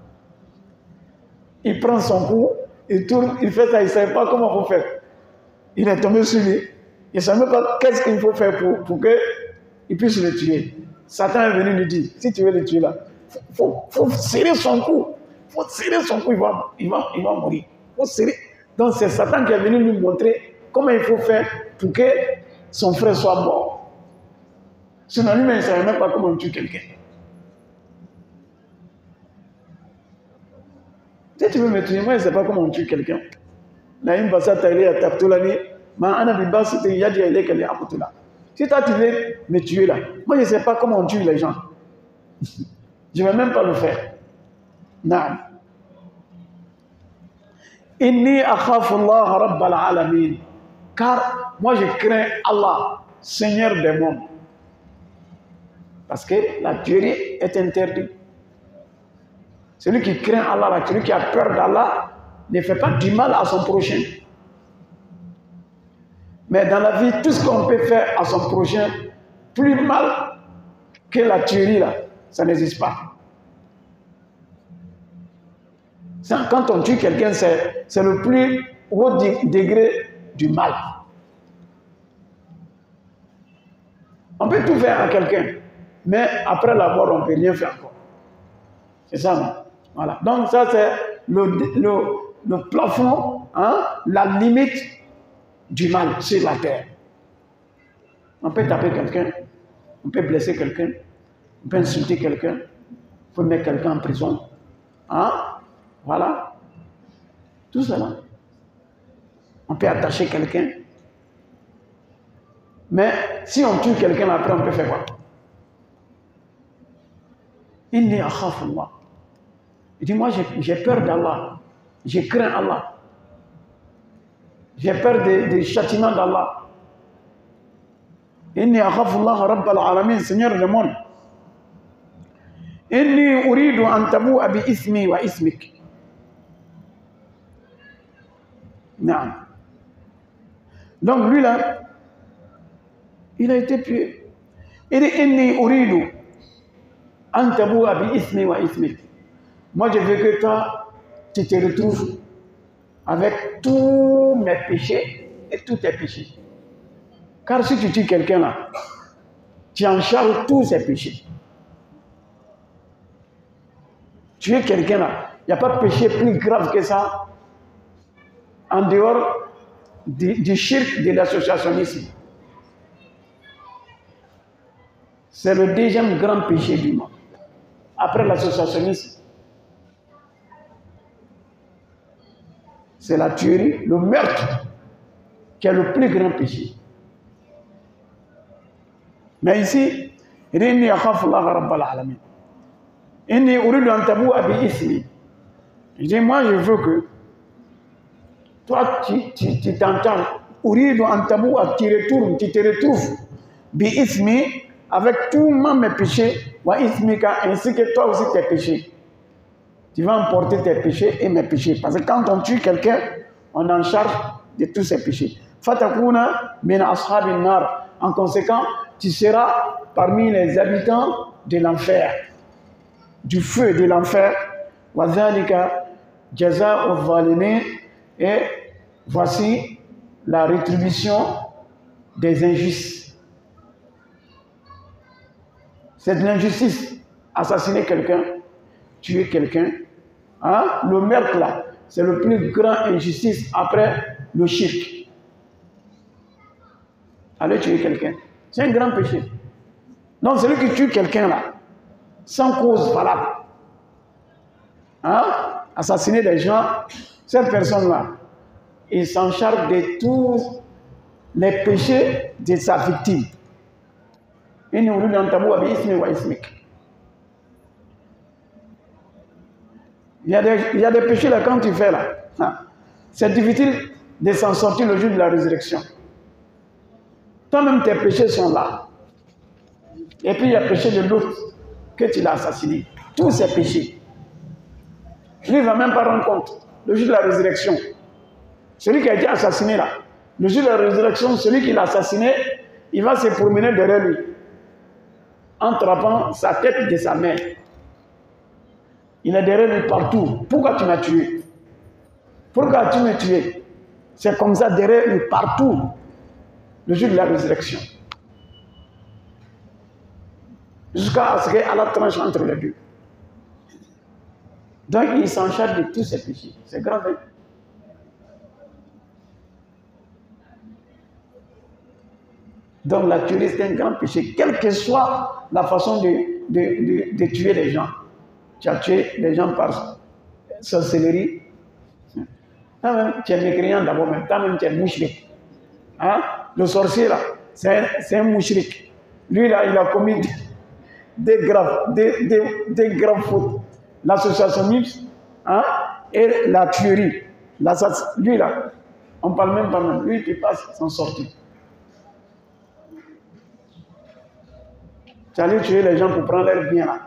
Il prend son coup, il tourne, il fait ça, il ne savait pas comment il faut faire. Il est tombé sur lui. Il ne savait pas qu'est-ce qu'il faut faire pour qu'il puisse le tuer. Satan est venu lui dire, si tu veux le tuer là, il faut serrer son cou. Il faut serrer son cou, il va mourir. Faut serrer. Donc c'est Satan qui est venu lui montrer comment il faut faire pour que son frère soit mort. Sinon lui-même, il ne savait même pas comment on tue quelqu'un. Si tu veux me tuer, moi je ne sais pas comment on tue quelqu'un. Si toi tu veux me tuer là, moi je ne sais pas comment on tue les gens. Je ne vais même pas le faire. Non. Inni akhafullah rabbal alamin. Car moi je crains Allah, Seigneur des mondes. Parce que la tuerie est interdite. Celui qui craint Allah, celui qui a peur d'Allah, ne fait pas du mal à son prochain. Mais dans la vie, tout ce qu'on peut faire à son prochain, plus mal que la tuerie, là, ça n'existe pas. Quand on tue quelqu'un, c'est le plus haut degré du mal. On peut tout faire à quelqu'un, mais après la mort, on ne peut rien faire encore. C'est ça, non? Voilà. Donc ça, c'est le plafond, hein, la limite du mal sur la terre. On peut taper quelqu'un, on peut blesser quelqu'un, on peut insulter quelqu'un, on peut mettre quelqu'un en prison. Hein? Voilà. Tout cela. On peut attacher quelqu'un. Mais si on tue quelqu'un après, on peut faire quoi? Inni akhafullah. Il dit, moi j'ai peur d'Allah. Je crains Allah. J'ai peur des châtiments d'Allah. Inni akhafullah rabbal alamin, Seigneur du monde. Inni uridu an tabu'a bi ismi wa ismik. Non. Donc lui là, il a été tué. Il dit, inni uridu an tabu'a bi ismi wa ismik. Moi, je veux que toi, tu te retrouves avec tous mes péchés et tous tes péchés. Car si tu tues quelqu'un là, tu en charges tous ses péchés. Tuer quelqu'un là, il n'y a pas de péché plus grave que ça en dehors du shirk de l'associationnisme. C'est le deuxième grand péché du monde. Après l'associationnisme, c'est la tuerie, le meurtre, qui est le plus grand péché. Mais ici, il dit, Inni akhafullah rabbal alamin. Inni uridu an tabu'a bi ismi. Il dit, moi je veux que toi, tu Uridu an taboua, tu te retrouves, bi ismi, avec tous mes péchés, wa ismika, ainsi que toi aussi tes péchés. Tu vas emporter tes péchés et mes péchés. Parce que quand on tue quelqu'un, on en charge de tous ses péchés. Fatakuna min ashabin nar. En conséquent, tu seras parmi les habitants de l'enfer, du feu de l'enfer. Wa dhalika jaza'u zalimin. Et voici la rétribution des injustes. C'est de l'injustice. Assassiner quelqu'un, tuer quelqu'un. Hein? Le meurtre là, c'est le plus grand injustice après le shirk. Aller tuer quelqu'un, c'est un grand péché. Donc celui qui tue quelqu'un là, sans cause valable, hein? Assassiner des gens, cette personne-là, il s'en charge de tous les péchés de sa victime. Il y a des péchés là, quand tu fais là, c'est difficile de s'en sortir le jour de la résurrection. Toi-même, tes péchés sont là. Et puis il y a le péché de l'autre que tu l'as assassiné. Tous ces péchés. Lui ne va même pas rendre compte. Le jour de la résurrection, celui qui a été assassiné là, le jour de la résurrection, celui qui l'a assassiné, il va se promener derrière lui, en attrapant sa tête de sa main. Il est derrière lui partout. Pourquoi tu m'as tué? Pourquoi tu m'as tué? C'est comme ça derrière lui partout, le jour de la résurrection. Jusqu'à ce qu'Allah tranche entre les deux. Donc il s'en charge de tous ses péchés. C'est grave. Hein? Donc la tuerie, c'est un grand péché, quelle que soit la façon de tuer les gens. Tu as tué les gens par sorcellerie. Toi-même, tu es mécréant d'abord, mais toi-même, tu es mouchrik. Hein? Le sorcier, là, c'est un mouchrik. Lui, là, il a commis des graves fautes. L'associationnisme, hein? Et la tuerie. Lui, là, on ne parle même pas même. Lui, il ne peut pas s'en sortir. Tu allais tuer les gens pour prendre leur bien là.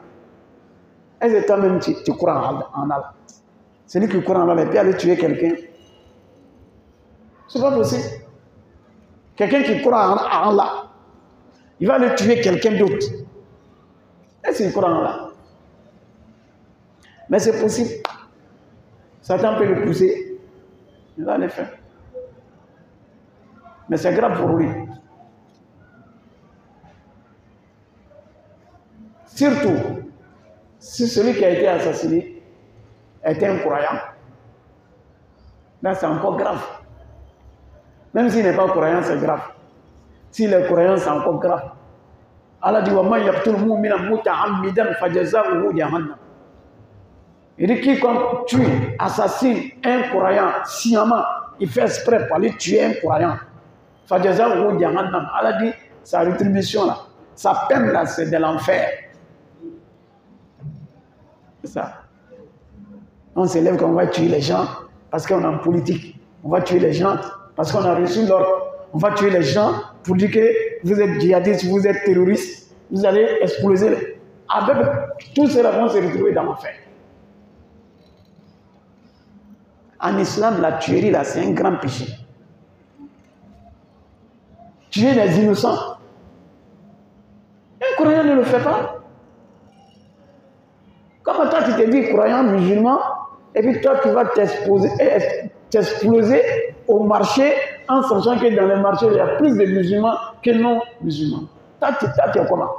Est-ce que toi-même tu crois en Allah? Celui qui croit en Allah, il peut aller tuer quelqu'un. C'est pas possible. Quelqu'un qui croit en Allah, il va aller tuer quelqu'un d'autre. Est-ce qu'il croit en Allah? Mais c'est possible. Satan peut le pousser. Il va le faire. Mais c'est grave pour lui. Surtout, si celui qui a été assassiné était un croyant, là c'est encore grave. Même s'il n'est pas croyant, c'est grave. S'il est croyant, c'est encore grave. Allah dit, il dit, quiconque tue, assassine un croyant sciemment, il fait exprès pour aller tuer un croyant. Allah dit, sa rétribution là, sa peine là, c'est de l'enfer. C'est ça. On s'élève qu'on va tuer les gens parce qu'on est en politique. On va tuer les gens parce qu'on a reçu l'ordre. On va tuer les gens pour dire que vous êtes djihadistes, vous êtes terroristes, vous allez exploser. Avec tous ceux-là vont se retrouver dans l'enfer. En islam, la tuerie, là, c'est un grand péché. Tuer les innocents. Un croyant ne le fait pas. Comment toi tu te dis croyant musulman et puis toi tu vas t'exploser au marché en sachant que dans les marchés il y a plus de musulmans que non musulmans. Toi tu es comment?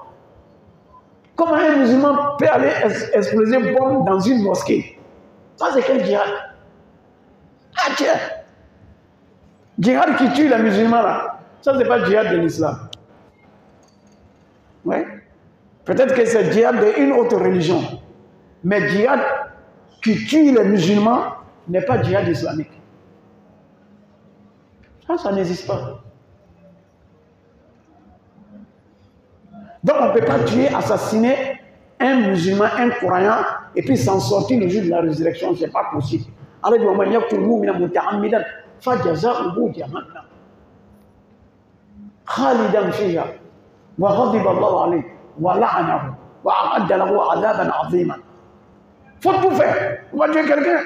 Comment un musulman peut aller exploser une bombe dans une mosquée? Ça c'est quel djihad? Ah tiens! Djihad qui tue les musulmans là, ça c'est pas le djihad de l'islam. Ouais. Peut-être que c'est le djihad d'une autre religion. Mais djihad qui tue les musulmans n'est pas djihad islamique. Ça n'existe pas. Donc on ne peut pas tuer, assassiner un musulman, un croyant, et puis s'en sortir le jour de la résurrection. Ce n'est pas possible. Alors, خالدا فيها وغضب الله عليه ولعنه وأعد له عذابا عظيما. Faut tout faire. On va tuer quelqu'un.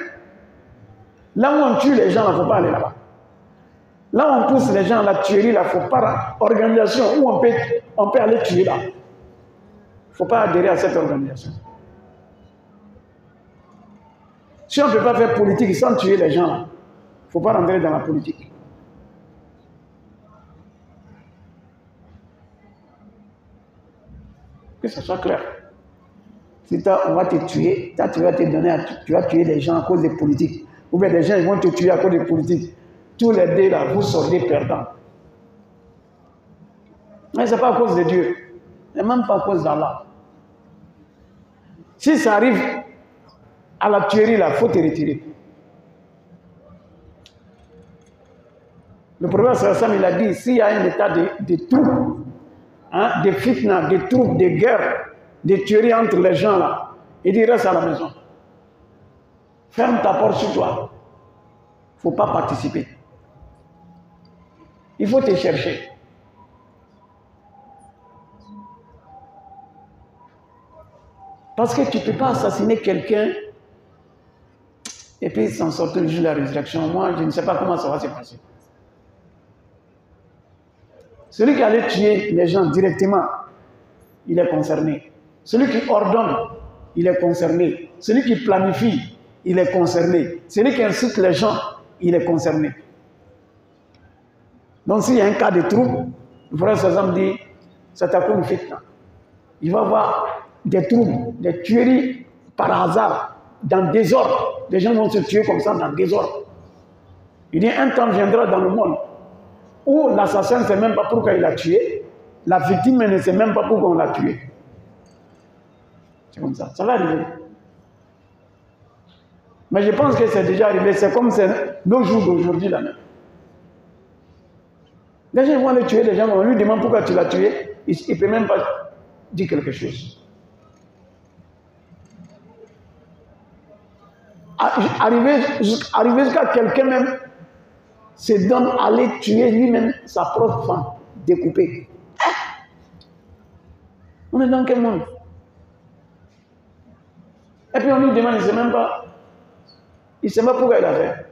Là où on tue les gens, il ne faut pas aller là-bas. Là où on pousse les gens à la tuerie, il ne faut pas organisation où on peut aller tuer là. Il ne faut pas adhérer à cette organisation. Si on ne peut pas faire politique sans tuer les gens là, il ne faut pas rentrer dans la politique. Que ce soit clair. Si on va te tuer, tu vas te donner tu vas tuer les gens à cause des politiques. Ou bien des gens vont te tuer à cause des politiques. Tous les deux là, vous sortez perdants. Mais ce n'est pas à cause de Dieu. Ce n'est même pas à cause d'Allah. Si ça arrive à la tuerie là, il faut te retirer. Le prophète Sassam, il a dit, s'il y a un état de troupes, hein, de fitna, de troupes, de guerre, de tueries entre les gens là, il dit reste à la maison. Ferme ta porte sur toi. Il ne faut pas participer. Il faut te chercher. Parce que tu ne peux pas assassiner quelqu'un et puis s'en sortir le jour de la résurrection. Moi, je ne sais pas comment ça va se passer. Celui qui allait tuer les gens directement, il est concerné. Celui qui ordonne, il est concerné. Celui qui planifie, il est concerné. Celui qui incite les gens, il est concerné. Donc s'il y a un cas de trouble, le frère Sassam dit, c'est à cause de fitna. Il va y avoir des troubles, des tueries par hasard, dans le désordre. Les gens vont se tuer comme ça dans le désordre. Il dit, un temps viendra dans le monde où l'assassin ne sait même pas pourquoi il a tué, la victime ne sait même pas pourquoi on l'a tué. C'est comme ça, ça va arriver. Mais je pense que c'est déjà arrivé, c'est comme nos jours d'aujourd'hui là même. Les gens vont aller tuer les gens, on lui demande pourquoi tu l'as tué, il ne peut même pas dire quelque chose. Arriver jusqu'à quelqu'un même se donne à aller tuer lui-même sa propre femme, découpée. On est dans quel monde? Et puis on lui demande, il ne sait même pas. Il ne sait pas pourquoi il a fait.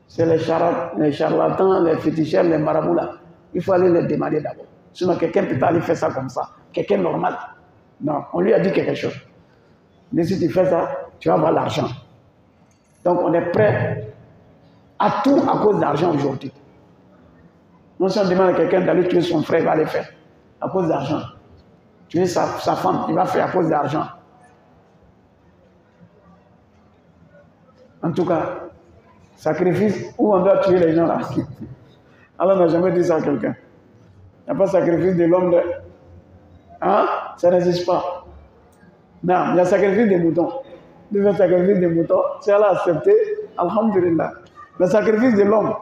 C'est les charlatans, les féticheurs, les marabouts là. Il faut aller les demander d'abord. Sinon quelqu'un ne peut pas aller faire ça comme ça. Quelqu'un normal. Non, on lui a dit quelque chose. Mais si tu fais ça, tu vas avoir l'argent. Donc on est prêt à tout à cause d'argent aujourd'hui. Non, si on demande à quelqu'un d'aller tuer son frère, il va le faire. À cause d'argent. Tuer sa femme, il va faire à cause d'argent. En tout cas, sacrifice où on doit tuer les gens là. Allah n'a jamais dit ça à quelqu'un. Il n'y a pas de sacrifice de l'homme. Hein? Ça n'existe pas. Non, il y a sacrifice des moutons. Le sacrifice des moutons, si Allah a accepté, alhamdulillah. Le sacrifice de l'homme,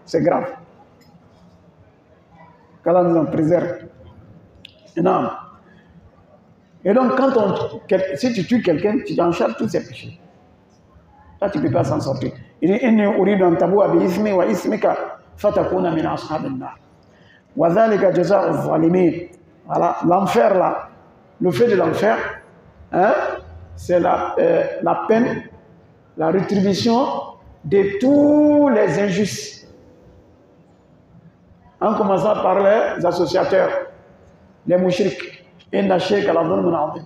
c'est grave. Qu'Allah nous en préserve. Non. Et donc, si tu tues quelqu'un, tu en charges tous ses péchés. Là, tu ne peux pas s'en sortir. Il dit, inni uridu an tabua bi ismi wa ismika fatakuna min ashabin nar. Wa dhalika jazaa'u zalimin. Voilà, l'enfer là, le fait de l'enfer, hein, c'est la peine, la rétribution de tous les injustes. En commençant par les associateurs, les mouchriks. Inna shirka la dhulmun adhim.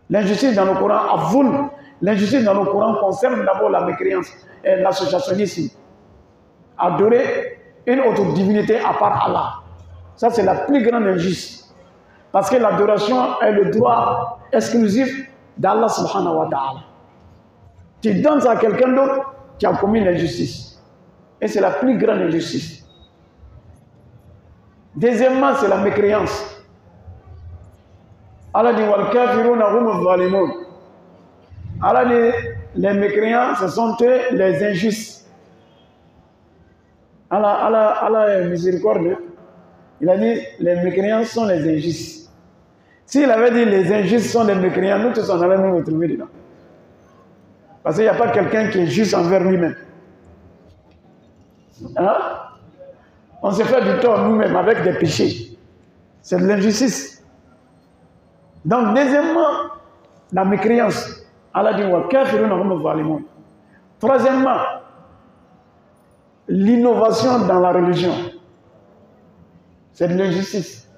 L'injustice dans le Coran, l'injustice dans le Coran concerne d'abord la mécréance et l'associationnisme. Adorer une autre divinité à part Allah. Ça, c'est la plus grande injustice. Parce que l'adoration est le droit exclusif d'Allah subhanahu wa ta'ala. Tu donnes ça à quelqu'un d'autre, tu as commis l'injustice. Et c'est la plus grande injustice. Deuxièmement, c'est la mécréance. Allah dit wal kafiruna hum zalimun. Allah dit les mécréants, ce sont eux les injustes. Allah est miséricordieux. Il a dit les mécréants sont les injustes. S'il avait dit les injustes sont les mécréants, nous tous on allait nous retrouver dedans. Parce qu'il n'y a pas quelqu'un qui est juste envers lui-même. Hein? On se fait du tort nous-mêmes avec des péchés. C'est de l'injustice. Donc, deuxièmement, la mécréance. Allah dit wa kafiruna hum zalimun. Troisièmement, l'innovation dans la religion. C'est de l'injustice.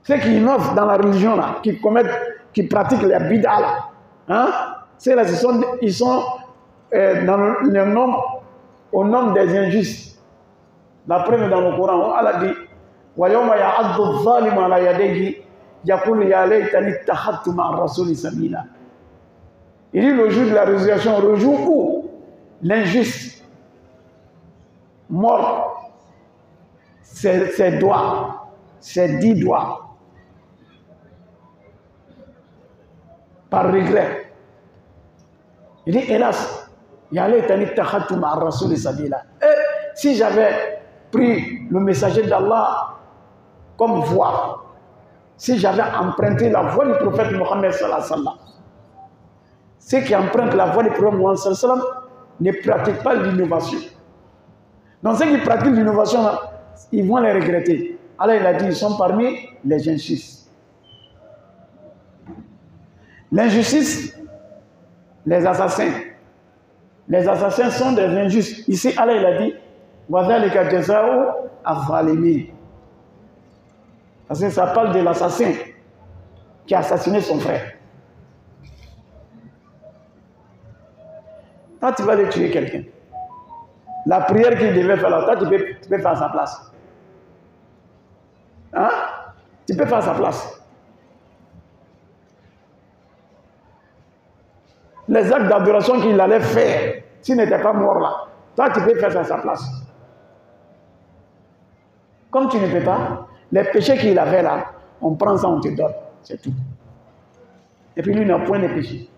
Ceux qui innovent dans la religion, là, qui pratiquent les bid'a, là, hein, là, ils sont dans le nombre, au nombre des injustes. La preuve est dans le Coran, Allah dit وَيَوْمَ يَعَضُّ الظَّالِمُ عَلَى يَدَيْهِ يَقُولُ يَا لَيْتَنِي اتَّخَذْتُ مَعَ الرَّسُولِ سَبِيلًا. Il dit le jour de la résurrection, le jour où l'injuste mord ses doigts, ses 10 doigts, par regret. Il dit, hélas, et si j'avais pris le messager d'Allah comme voie, si j'avais emprunté la voie du prophète Mohammed sallallahu alayhi wa sallam, ceux qui empruntent la voie du prophète Mohammed sallallahu alayhi wa sallam ne pratiquent pas l'innovation. Donc ceux qui pratiquent l'innovation, ils vont les regretter. Allah il a dit, ils sont parmi les injustes. L'injustice, les assassins. Les assassins sont des injustes. Ici, Allah il a dit, وَذَلِكَ جَزَاءُ الظَّالِمِينَ. Parce que ça parle de l'assassin qui a assassiné son frère. Quand tu vas aller tuer quelqu'un, la prière qu'il devait faire là, toi tu peux faire à sa place. Hein? Tu peux faire à sa place. Les actes d'adoration qu'il allait faire, s'il n'était pas mort là, toi tu peux faire ça à sa place. Comme tu ne peux pas, les péchés qu'il avait là, on prend ça, on te donne, c'est tout. Et puis lui n'a point de péché.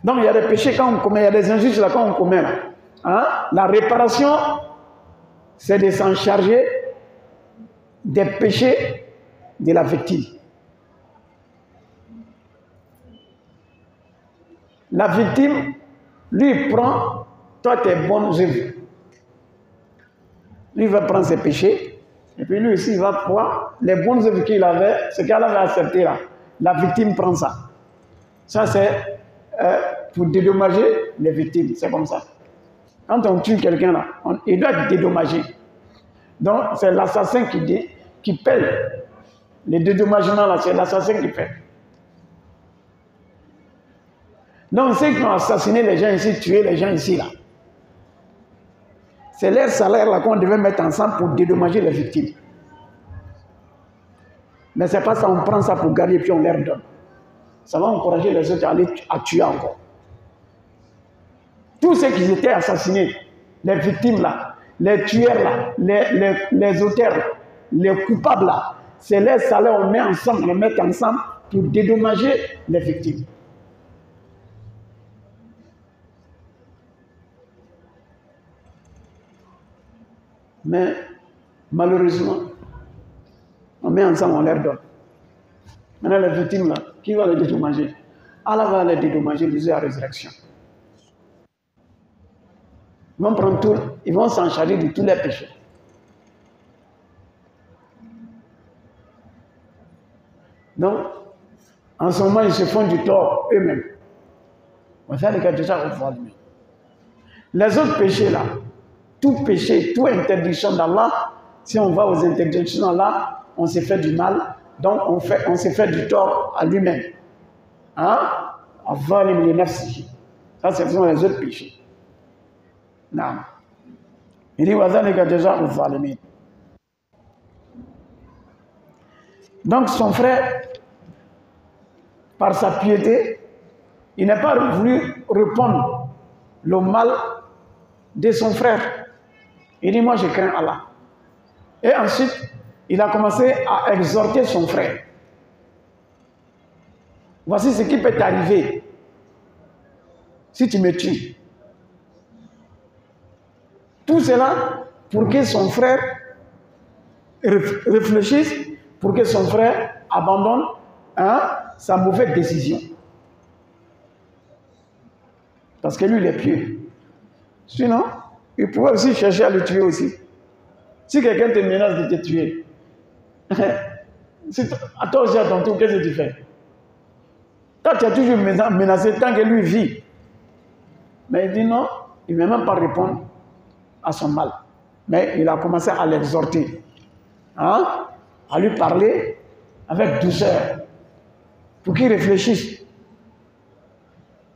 Donc il y a des péchés quand on commet, il y a des injustices là quand on commet là. Hein? La réparation, c'est de s'en charger des péchés de la victime. La victime, lui prend, toi tes bonnes œuvres. Lui va prendre ses péchés, et puis lui aussi il va voir les bonnes œuvres qu'il avait, ce qu'elle avait accepté là. La victime prend ça. Ça c'est pour dédommager les victimes, c'est comme ça. Quand on tue quelqu'un là, il doit être dédommagé. Donc c'est l'assassin qui paye. Les dédommagements là, c'est l'assassin qui paye. Donc ceux qui ont assassiné les gens ici, tué les gens ici là, c'est leur salaire là qu'on devait mettre ensemble pour dédommager les victimes. Mais c'est pas ça, on prend ça pour garder et puis on leur donne. Ça va encourager les autres à aller à tuer encore. Tous ceux qui étaient assassinés, les victimes là, les tueurs là, les auteurs là, les coupables là, c'est leur salaire, on met ensemble, on met ensemble pour dédommager les victimes. Mais malheureusement, on met ensemble, on leur donne. Maintenant, les victimes là, qui va les dédommager? Allah va les dédommager le jour de la résurrection. Ils vont prendre tout, ils vont s'en charger de tous les péchés. Donc, en ce moment, ils se font du tort eux-mêmes. Les autres péchés là, tout péché, toute interdiction d'Allah, si on va aux interdictions d'Allah, on s'est fait du mal, donc on s'est fait du tort à lui-même. Hein? Ça, ce sont les autres péchés. Non. Il dit, donc son frère, par sa piété, il n'a pas voulu répondre le mal de son frère. Il dit, moi je crains Allah. Et ensuite, il a commencé à exhorter son frère. Voici ce qui peut t'arriver si tu me tues. Tout cela pour que son frère réfléchisse, pour que son frère abandonne sa mauvaise décision. Parce que lui, il est pieux. Sinon, il pouvait aussi chercher à le tuer aussi. Si quelqu'un te menace de te tuer, à toi aussi à ton tour, qu'est-ce que tu fais? Toi, tu as toujours menacé tant que lui vit. Mais il dit non, il ne veut même pas répondre à son mal. Mais il a commencé à l'exhorter, hein, à lui parler avec douceur, pour qu'il réfléchisse.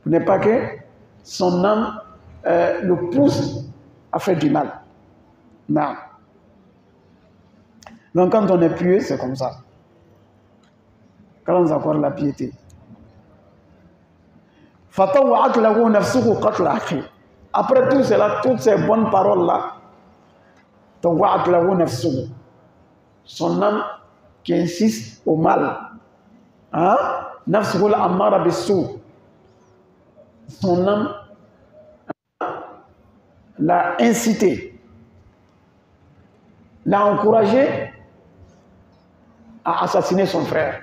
Pour ne pas que son âme le pousse à faire du mal. Non. Donc quand on est pieux, c'est comme ça. Quand on accorde la piété. Après tout cela, toutes ces bonnes paroles-là, son âme qui insiste au mal, hein? Son âme l'a incité, l'a encouragé à assassiner son frère.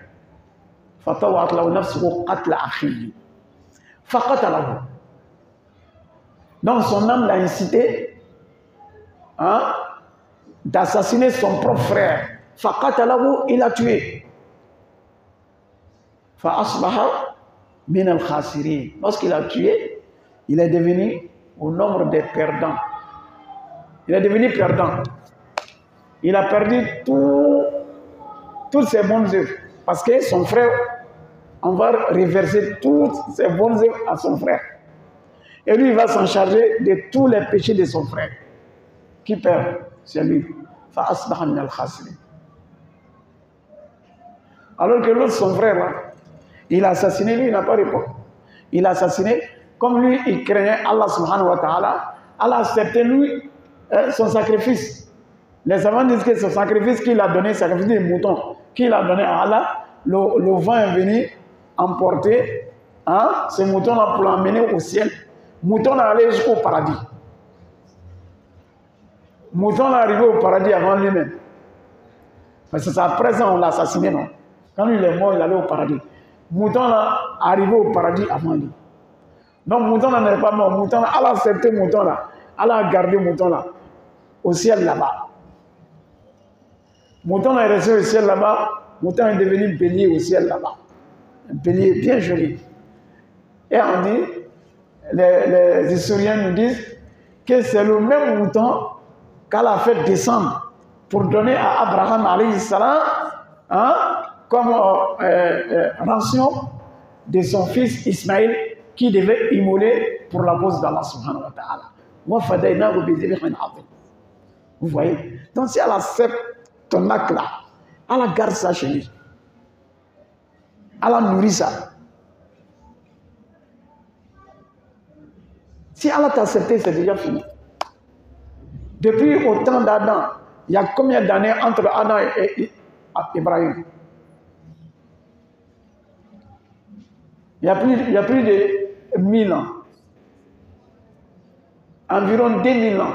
Donc son âme l'a incité, hein, d'assassiner son propre frère. Il a tué. Lorsqu'il a tué, il est devenu au nombre des perdants. Il est devenu perdant. Il a perdu toutes ses bonnes œuvres. Parce que son frère, on va reverser toutes ses bonnes œuvres à son frère. Et lui, il va s'en charger de tous les péchés de son frère. Qui perd? C'est lui. Alors que l'autre, son frère, là, il a assassiné, lui, il n'a pas répondu. Il a assassiné, comme lui, il craignait Allah subhanahu wa ta'ala, Allah a accepté, lui, son sacrifice. Les savants disent que son sacrifice qu'il a donné, sacrifice des moutons, qu'il a donné à Allah, le vent est venu emporter, hein, ce mouton-là pour l'emmener au ciel. Mouton est allé jusqu'au paradis. Mouton est arrivé au paradis avant lui-même. Parce que c'est après ça on l'a assassiné, non? Quand lui il est mort, il allait au paradis. Mouton est arrivé au paradis avant lui. Donc Mouton n'est pas mort. Mouton, Allah a accepté Mouton là. Allah a gardé Mouton là. Au ciel là-bas. Mouton est resté au ciel là-bas. Mouton est devenu bélier au ciel là-bas. Un bélier bien joli. Et on dit, les historiens nous disent que c'est le même mouton qu'Allah a fait descendre pour donner à Abraham alayhi salam, hein, comme rançon de son fils Ismaël qui devait immoler pour la cause d'Allah subhanahu wa ta'ala. Vous voyez? Donc si elle accepte ton acte là, elle garde ça chez lui. Elle nourrit ça. Si Allah t'a accepté, c'est déjà fini. Depuis au temps d'Adam, il y a combien d'années entre Adam et Ibrahim? Il y a plus de 1000 ans. Environ 2000 ans.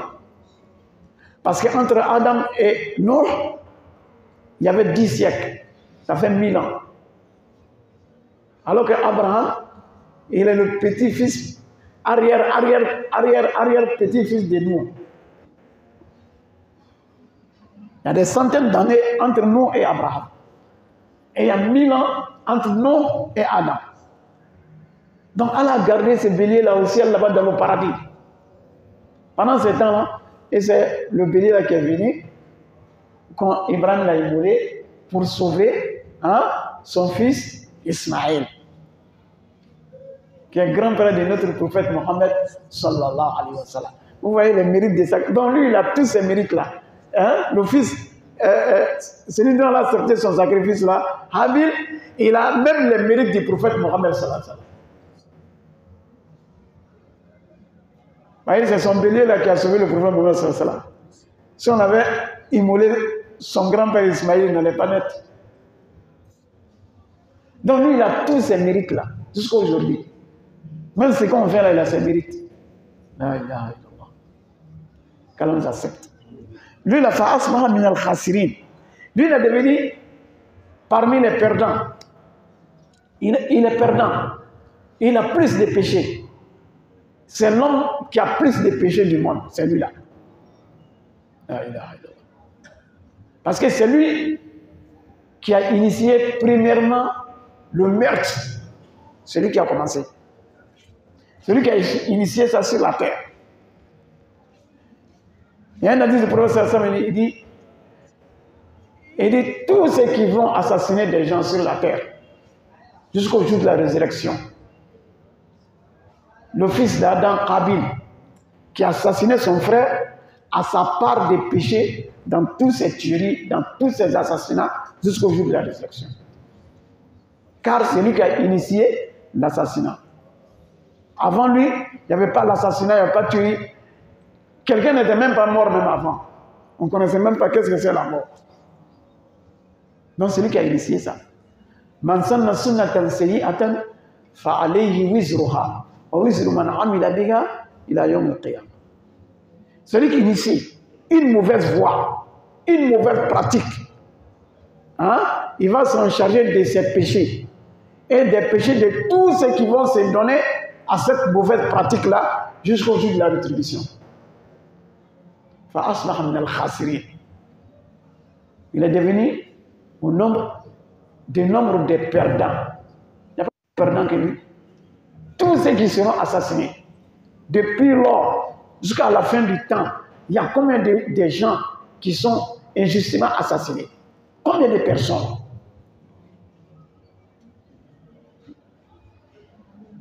Parce qu'entre Adam et Noé, il y avait 10 siècles. Ça fait 1000 ans. Alors qu'Abraham, il est le petit-fils, arrière-petit-fils de nous. Il y a des centaines d'années entre nous et Abraham. Et il y a 1000 ans entre nous et Adam. Donc Allah a gardé ce bélier là au ciel, là-bas dans le paradis. Pendant ce temps-là, et c'est le bélier là qui est venu, quand Ibrahim l'a immolé, pour sauver, hein, son fils Ismaël, qui est grand-père de notre prophète Mohammed sallallahu alayhi wa sallam. Vous voyez les mérites de ça. Donc lui, il a tous ces mérites-là. Hein? Le fils, celui dont il a sorti son sacrifice-là, Habil, il a même les mérites du prophète Mohammed sallallahu alayhi wa sallam. Vous voyez, c'est son bélier-là qui a sauvé le prophète Mohammed sallallahu alayhi wa sallam. Si on avait immolé son grand-père Ismaël, il n'allait pas naître. Donc lui, il a tous ces mérites-là, jusqu'à aujourd'hui. Même ce qu'on fait là, il a ses mérites. La ilaha illallah. Qu'Allah nous accepte. Lui, il a fait asmaha min al-khasirin. Lui, il est devenu parmi les perdants. Il est perdant. Il a plus de péchés. C'est l'homme qui a plus de péchés du monde, c'est lui-là. Parce que c'est lui qui a initié premièrement le meurtre. C'est lui qui a commencé. C'est lui qui a initié ça sur la terre. Il y a un hadith du prophète il dit tous ceux qui vont assassiner des gens sur la terre jusqu'au jour de la résurrection. Le fils d'Adam, Qabil, qui a assassiné son frère, a sa part de péché dans toutes ces tueries, dans tous ces assassinats jusqu'au jour de la résurrection. Car c'est lui qui a initié l'assassinat. Avant lui, il n'y avait pas l'assassinat, il n'y avait pas de tuerie. Quelqu'un n'était même pas mort même avant. On ne connaissait même pas qu'est-ce que c'est la mort. Donc c'est lui qui a initié ça. Man sanna sunnatan sayyi'atan fa alayhi wizruha wa wizru man amila biha ila yawm al-qiyamah. Celui qui initie une mauvaise voie, une mauvaise pratique, hein, il va s'en charger de ses péchés et des péchés de tous ceux qui vont se donner à cette mauvaise pratique-là jusqu'au jour de la rétribution. Il est devenu au nombre des perdants. Il n'y a pas de perdants que lui. Tous ceux qui seront assassinés, depuis lors jusqu'à la fin du temps, il y a combien de gens qui sont injustement assassinés? Combien de personnes?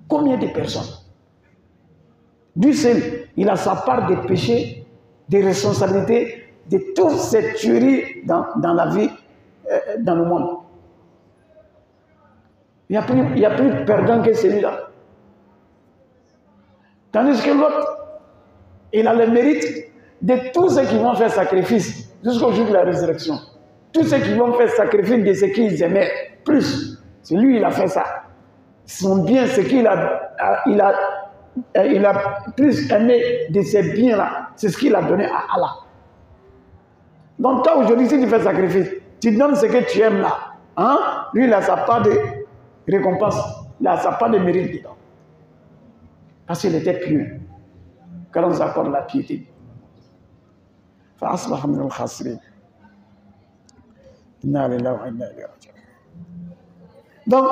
Combien de personnes? Lui seul, il a sa part des péchés, des responsabilités, de toutes ces tueries dans la vie, dans le monde. Il n'y a plus perdant que celui-là. Tandis que l'autre, il a le mérite de tous ceux qui vont faire sacrifice jusqu'au jour de la résurrection. Tous ceux qui vont faire sacrifice de ce qu'ils aimaient plus. C'est lui, il a fait ça. Son bien, ce qu'il il a plus aimé de ces biens-là, c'est ce qu'il a donné à Allah. Donc toi, aujourd'hui, si tu fais sacrifice, tu donnes ce que tu aimes là. Hein? Lui, il a sa part de récompense. Il a sa part de mérite dedans. Parce qu'il était pieux. Car on nous accorde la piété. Donc,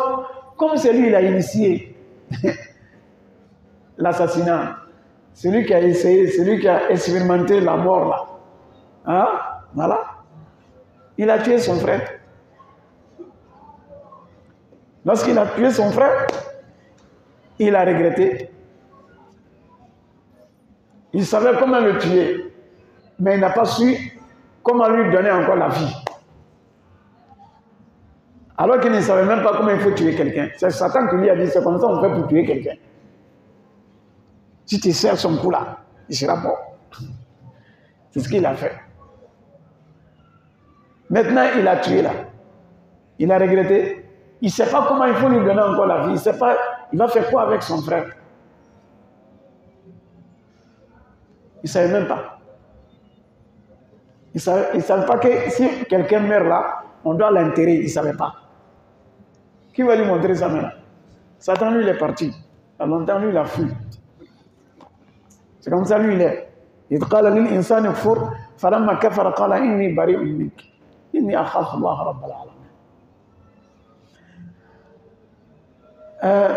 comme c'est lui, il a initié l'assassinat, celui qui a essayé, celui qui a expérimenté la mort là, hein? Voilà, il a tué son frère. Lorsqu'il a tué son frère, il a regretté. Il savait comment le tuer, mais il n'a pas su comment lui donner encore la vie. Alors qu'il ne savait même pas comment il faut tuer quelqu'un. C'est Satan qui lui a dit, c'est comme ça qu'on fait pour tuer quelqu'un. Si tu serres son coup là, il sera mort. C'est ce qu'il a fait. Maintenant, il a tué là. Il a regretté. Il ne sait pas comment il faut lui donner encore la vie. Il ne sait pas, il va faire quoi avec son frère. Il ne savait même pas. Il ne savait pas que si quelqu'un meurt là, on doit l'enterrer. Il ne savait pas. Qui va lui montrer ça maintenant? Satan, lui, il est parti. Il a longtemps, lui, il a fui. C'est comme ça, lui, il est. Il dit, l'insan kfur, falamma kafara qala inni bari'un mink. Inni akhafu Allah rabbal alamin.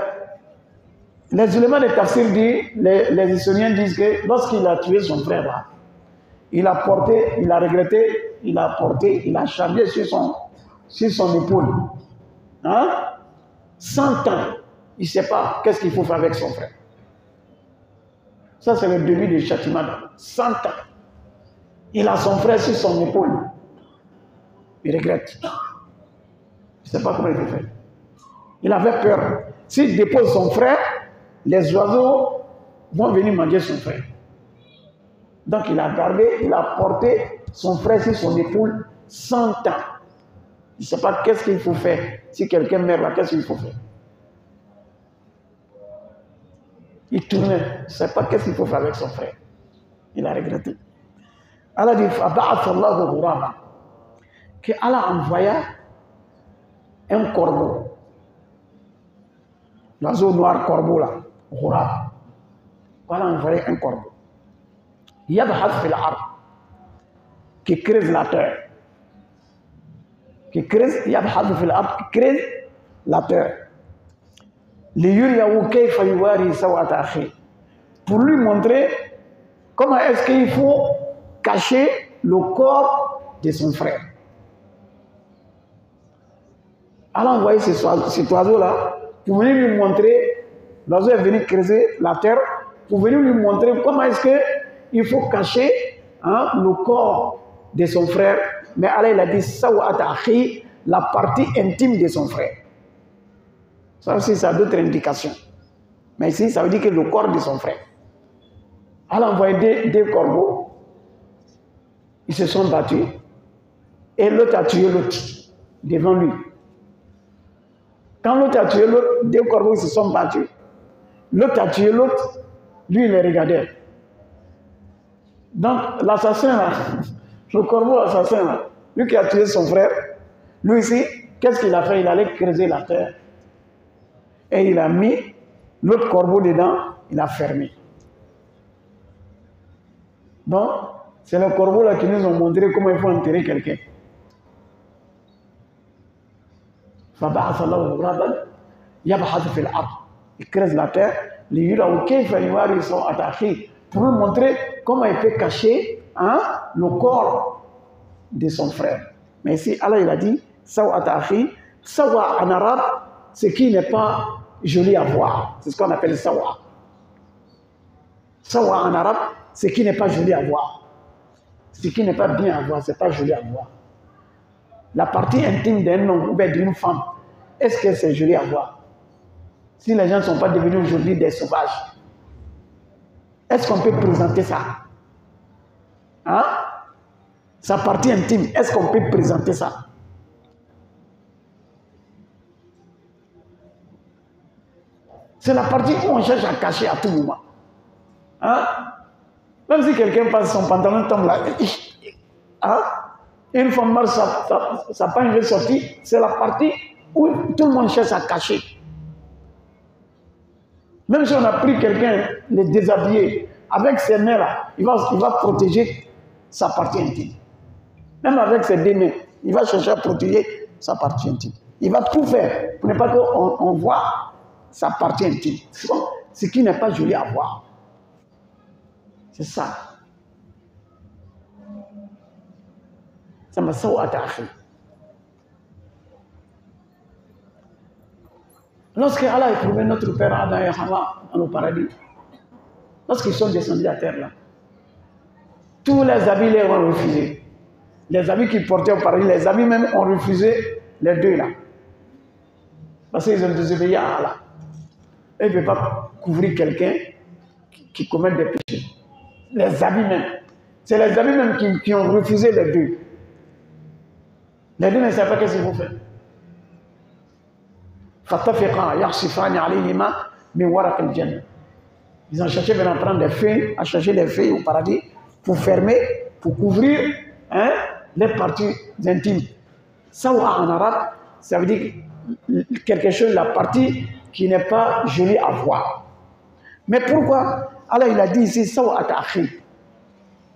Les éléments de tafsir disent, les historiens disent que lorsqu'il a tué son frère là, il a porté, il a regretté, il a porté, il a chargé sur son épaule. Hein? 100 ans, il ne sait pas qu'est-ce qu'il faut faire avec son frère. Ça, c'est le début du châtiment. 100 ans. Il a son frère sur son épaule. Il regrette. Il ne sait pas comment il peut faire. Il avait peur. S'il dépose son frère, les oiseaux vont venir manger son frère. Donc il a gardé, il a porté son frère sur son épaule 100 ans. Il ne sait pas qu'est-ce qu'il faut faire. Si quelqu'un meurt là, qu'est-ce qu'il faut faire? Il tournait. Il ne sait pas qu'est-ce qu'il faut faire avec son frère. Il a regretté. Allah dit, que Allah envoya un corbeau. L'oiseau noir corbeau là. Ghurab. Allah a envoyé un corbeau. Yabhath fil ard, qui creuse la terre. Qui creuse, Yabhath fil ard, qui creuse la terre. Liyuriyahu kayfa yuwari sawata akhi. Pour lui montrer comment est-ce qu'il faut cacher le corps de son frère. Allah a envoyé cet oiseau-là pour venir lui montrer, l'oiseau est venu creuser la terre, pour venir lui montrer comment est-ce qu'il faut cacher le corps de son frère. Mais Allah il a dit sawata akhi, la partie intime de son frère. Ça aussi, ça a d'autres indications. Mais ici, ça veut dire que le corps de son frère. Allah a envoyé deux corbeaux. Ils se sont battus. Et l'autre a tué l'autre devant lui. Quand l'autre a tué l'autre, deux corbeaux se sont battus. L'autre a tué l'autre. Lui, il les regardait. Donc, l'assassin, là, le corbeau assassin, là, lui qui a tué son frère, lui ici, qu'est-ce qu'il a fait? Il allait creuser la terre. Et il a mis l'autre corbeau dedans, il a fermé. Donc, c'est le corbeau là qui nous ont montré comment il faut enterrer quelqu'un. Il creuse la terre, pour nous montrer comment il peut cacher le corps de son frère. Mais ici, Allah il a dit, sawa en arabe, ce qui n'est pas joli à voir. C'est ce qu'on appelle sawa. Sawa en arabe, ce qui n'est pas joli à voir. Ce qui n'est pas bien à voir, ce n'est pas joli à voir. La partie intime d'un homme ou d'une femme, est-ce que c'est joli à voir? Si les gens ne sont pas devenus aujourd'hui des sauvages, est-ce qu'on peut présenter ça? Sa partie intime, est-ce qu'on peut présenter ça? C'est la partie où on cherche à cacher à tout moment. Même si quelqu'un passe son pantalon tombe là, une femme marche, sa panne veut sortir, c'est la partie où tout le monde cherche à cacher. Même si on a pris quelqu'un, le déshabillé, avec ses mains là, il va protéger sa partie intime. Même avec ses deux mains, il va chercher à protéger sa partie intime. Il va tout faire pour ne pas qu'on voit sa partie intime. Ce qui n'est pas joli à voir. C'est ça. Ça m'a sauvé à ta. Lorsque Allah a éprouvé notre père Adam et Hawa dans le paradis, lorsqu'ils sont descendus à terre là, tous les habits les ont refusés. Les habits qu'ils portaient au paradis, les habits même ont refusé les deux là. Parce qu'ils ont désobéi à Allah. Et ils ne peuvent pas couvrir quelqu'un qui commet des péchés. Les habits même. C'est les habits même qui ont refusé les deux. Les deux ne savent pas ce qu'il faut faire. Ils ont cherché à prendre des feuilles, à chercher les feuilles au paradis pour fermer, pour couvrir les parties intimes. Ça en arabe, ça veut dire quelque chose, la partie qui n'est pas jolie à voir. Mais pourquoi Allah il a dit ici sawa akhi?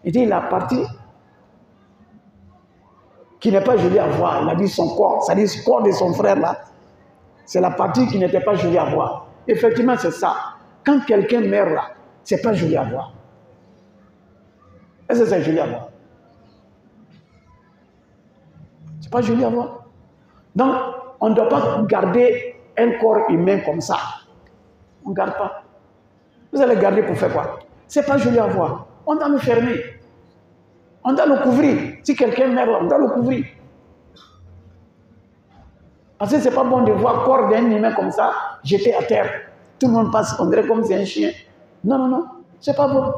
Il dit la partie qui n'est pas jolie à voir. Il a dit son corps, c'est-à-dire le corps de son frère là. C'est la partie qui n'était pas jolie à voir. Effectivement, c'est ça. Quand quelqu'un meurt là, c'est pas joli à voir. Est-ce que c'est joli à voir? C'est pas joli à voir. Donc, on ne doit pas garder un corps humain comme ça. On ne garde pas. Vous allez garder pour faire quoi? C'est pas joli à voir. On doit le fermer. On doit le couvrir. Si quelqu'un meurt, on doit le couvrir. Parce que ce n'est pas bon de voir le corps d'un humain comme ça, jeté à terre. Tout le monde passe, on dirait comme c'est un chien. Non, non, non, c'est pas bon.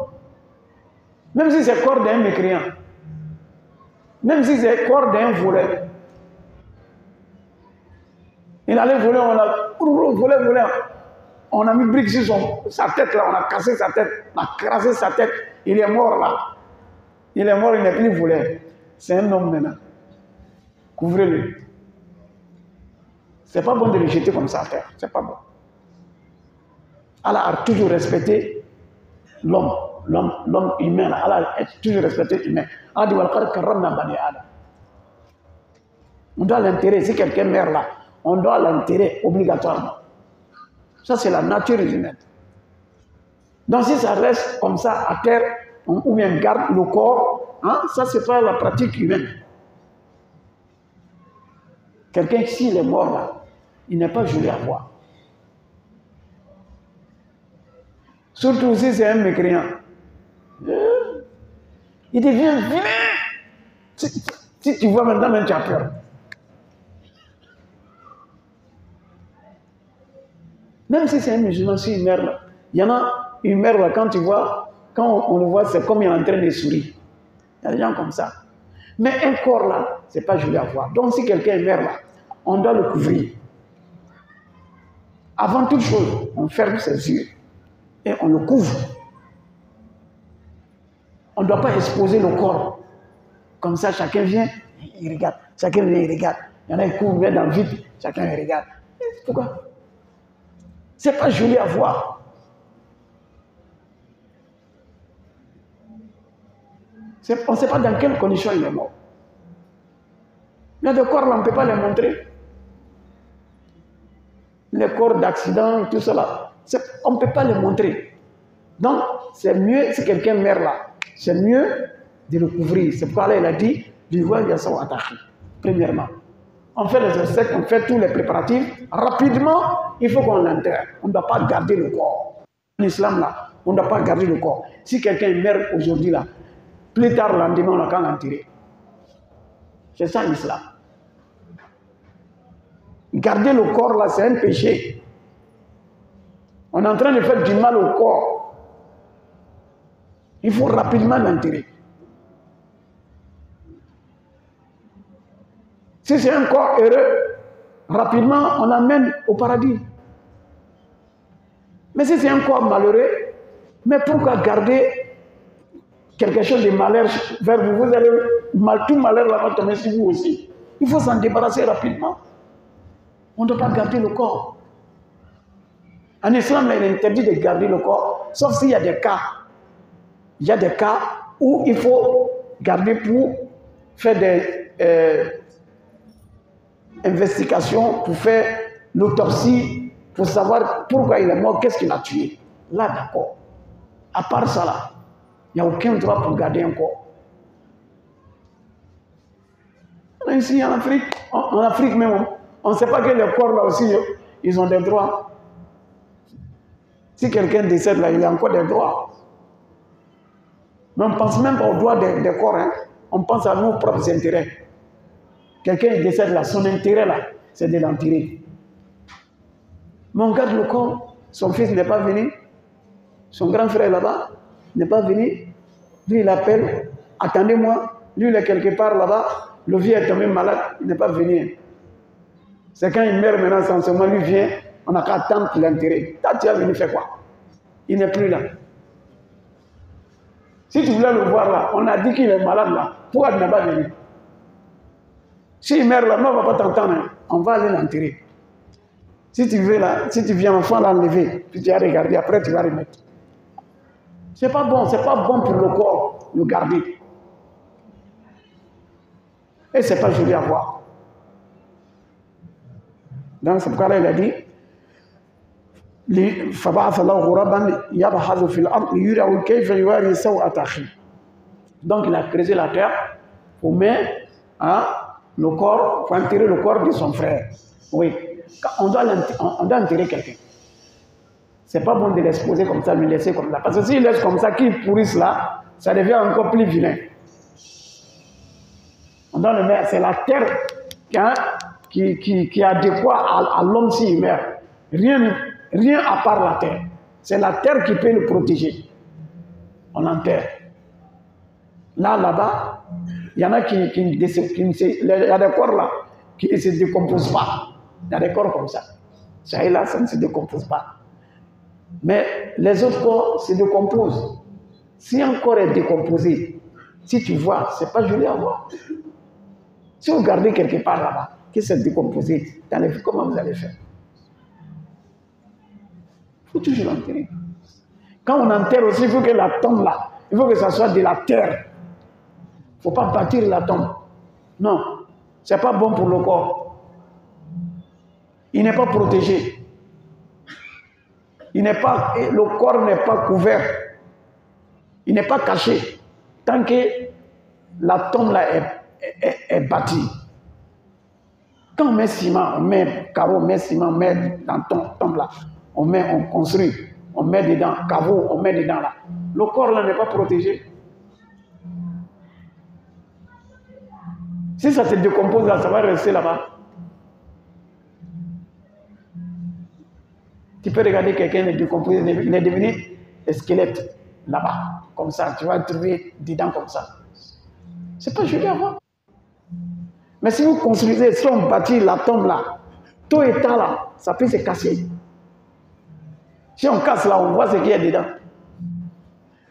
Même si c'est le corps d'un mécréant. Même si c'est le corps d'un voleur. Il allait voler, on a volé. On a mis brique sur sa tête là, on a cassé sa tête, on a crasé sa tête. Il est mort là. Il est mort, il n'est plus voleur. C'est un homme maintenant. Couvrez-le. C'est pas bon de le jeter comme ça à terre. C'est pas bon. Allah a toujours respecté l'homme humain, Allah est toujours respecté humain. On doit l'enterrer. Si quelqu'un meurt là, on doit l'enterrer obligatoirement. Ça, c'est la nature humaine. Donc, si ça reste comme ça à terre, ou bien garde le corps, hein, ça, c'est pas la pratique humaine. Quelqu'un, s'il est mort là, il n'est pas joli à voir. Surtout si c'est un mécréant. Il devient vilain. Si tu vois maintenant, même tu as peur. Même si c'est un musulman, si il meurt là, il y en a, il meurt là, quand tu vois, quand on le voit, c'est comme il est en train de sourire. Il y a des gens comme ça. Mais un corps là, c'est pas joli à voir. Donc si quelqu'un meurt là, on doit le couvrir. Avant toute chose, on ferme ses yeux et on le couvre. On ne doit pas exposer le corps. Comme ça, chacun vient, il regarde. Chacun vient, il regarde. Il y en a qui couvrent dans le vide, chacun il regarde. Pourquoi? C'est pas joli à voir. On ne sait pas dans quelles conditions il est mort. Il y a des corps là, on ne peut pas les montrer. Les corps d'accident, tout cela. On ne peut pas les montrer. Donc, c'est mieux, si quelqu'un meurt là, c'est mieux de le couvrir. C'est pourquoi là, il a dit, du voile, il y a son attaché. Premièrement. On fait les obsèques, on fait tous les préparatifs. Rapidement, il faut qu'on l'enterre. On ne doit pas garder le corps. En islam, là, on ne doit pas garder le corps. Si quelqu'un meurt aujourd'hui, là, plus tard, le lendemain, on a qu'à l'enterrer. C'est ça l'islam. Garder le corps, là, c'est un péché. On est en train de faire du mal au corps. Il faut rapidement l'enterrer. Si c'est un corps heureux, rapidement, on l'amène au paradis. Mais si c'est un corps malheureux, mais pourquoi garder quelque chose de malheur vers vous? Vous allez tout malheur là-bas tomber sur vous aussi. Il faut s'en débarrasser rapidement. On ne doit pas garder le corps. En islam, il est interdit de garder le corps, sauf s'il y a des cas. Il y a des cas où il faut garder pour faire des investigations, pour faire l'autopsie, pour savoir pourquoi il est mort, qu'est-ce qu'il a tué. Là, d'accord. À part ça, là, il n'y a aucun droit pour garder un corps. Ici, en Afrique même, on ne sait pas que les corps, là aussi, ils ont des droits. Si quelqu'un décède, là, il a encore des droits. Mais on ne pense même pas aux droits des corps. Hein. On pense à nos propres intérêts. Quelqu'un décède là, son intérêt là, c'est de l'enterrer. Mais on garde le corps. Son fils n'est pas venu. Son grand frère là-bas n'est pas venu. Lui, il appelle. Attendez-moi. Lui, il est quelque part là-bas. Le vieux est tombé malade. Il n'est pas venu. C'est quand il meurt maintenant, sans lui vient. On n'a qu'à attendre qu'il l'enterrer. Toi, tu es venu faire quoi? Il n'est plus là. Si tu voulais le voir là, on a dit qu'il est malade là. Pourquoi tu n'es pas venu? S'il meurt là, on ne va pas t'entendre. Hein. On va aller l'enterrer. Si tu veux là, si tu viens enfant l'enlever, puis tu vas regarder, après tu vas remettre. C'est pas bon pour le corps, le garder. Et c'est pas joli à voir. Donc c'est pourquoi là, il a dit, donc il a creusé la terre pour mettre le corps, pour enterrer le corps de son frère. Oui, on doit enterrer quelqu'un. C'est pas bon de l'exposer comme ça, lui laisser comme ça. Parce que s'il laisse comme ça, qu'il pourrisse là, ça devient encore plus vilain. On doit le mettre, c'est la terre qui est adéquate à l'homme s'il meurt. Rien à part la terre. C'est la terre qui peut le protéger. On enterre. Là-bas, il y en a il y a des corps là qui ne se décomposent pas. Il y a des corps comme ça. Ça et là, ça ne se décompose pas. Mais les autres corps se décomposent. Si un corps est décomposé, si tu vois, ce n'est pas joli à voir. Si vous gardez quelque part là-bas, qui s'est décomposé, comment vous allez faire? Il faut toujours l'enterrer. Quand on enterre aussi, il faut que la tombe là, il faut que ça soit de la terre. Il ne faut pas bâtir la tombe. Non, ce n'est pas bon pour le corps. Il n'est pas protégé. Le corps n'est pas couvert. Il n'est pas caché. Tant que la tombe là est bâtie. Quand on met ciment, on met carreau, on met ciment, on met dans la tombe là, on construit, on met dedans, caveau, on met dedans là. Le corps là n'est pas protégé. Si ça se décompose là, ça va rester là-bas. Tu peux regarder quelqu'un est décomposé, il est devenu un squelette là-bas, comme ça, tu vas le trouver dedans comme ça. C'est pas joli à voir. Mais si vous construisez, si on bâtit la tombe là, tout état là, ça peut se casser. Si on casse là, on voit ce qu'il y a dedans.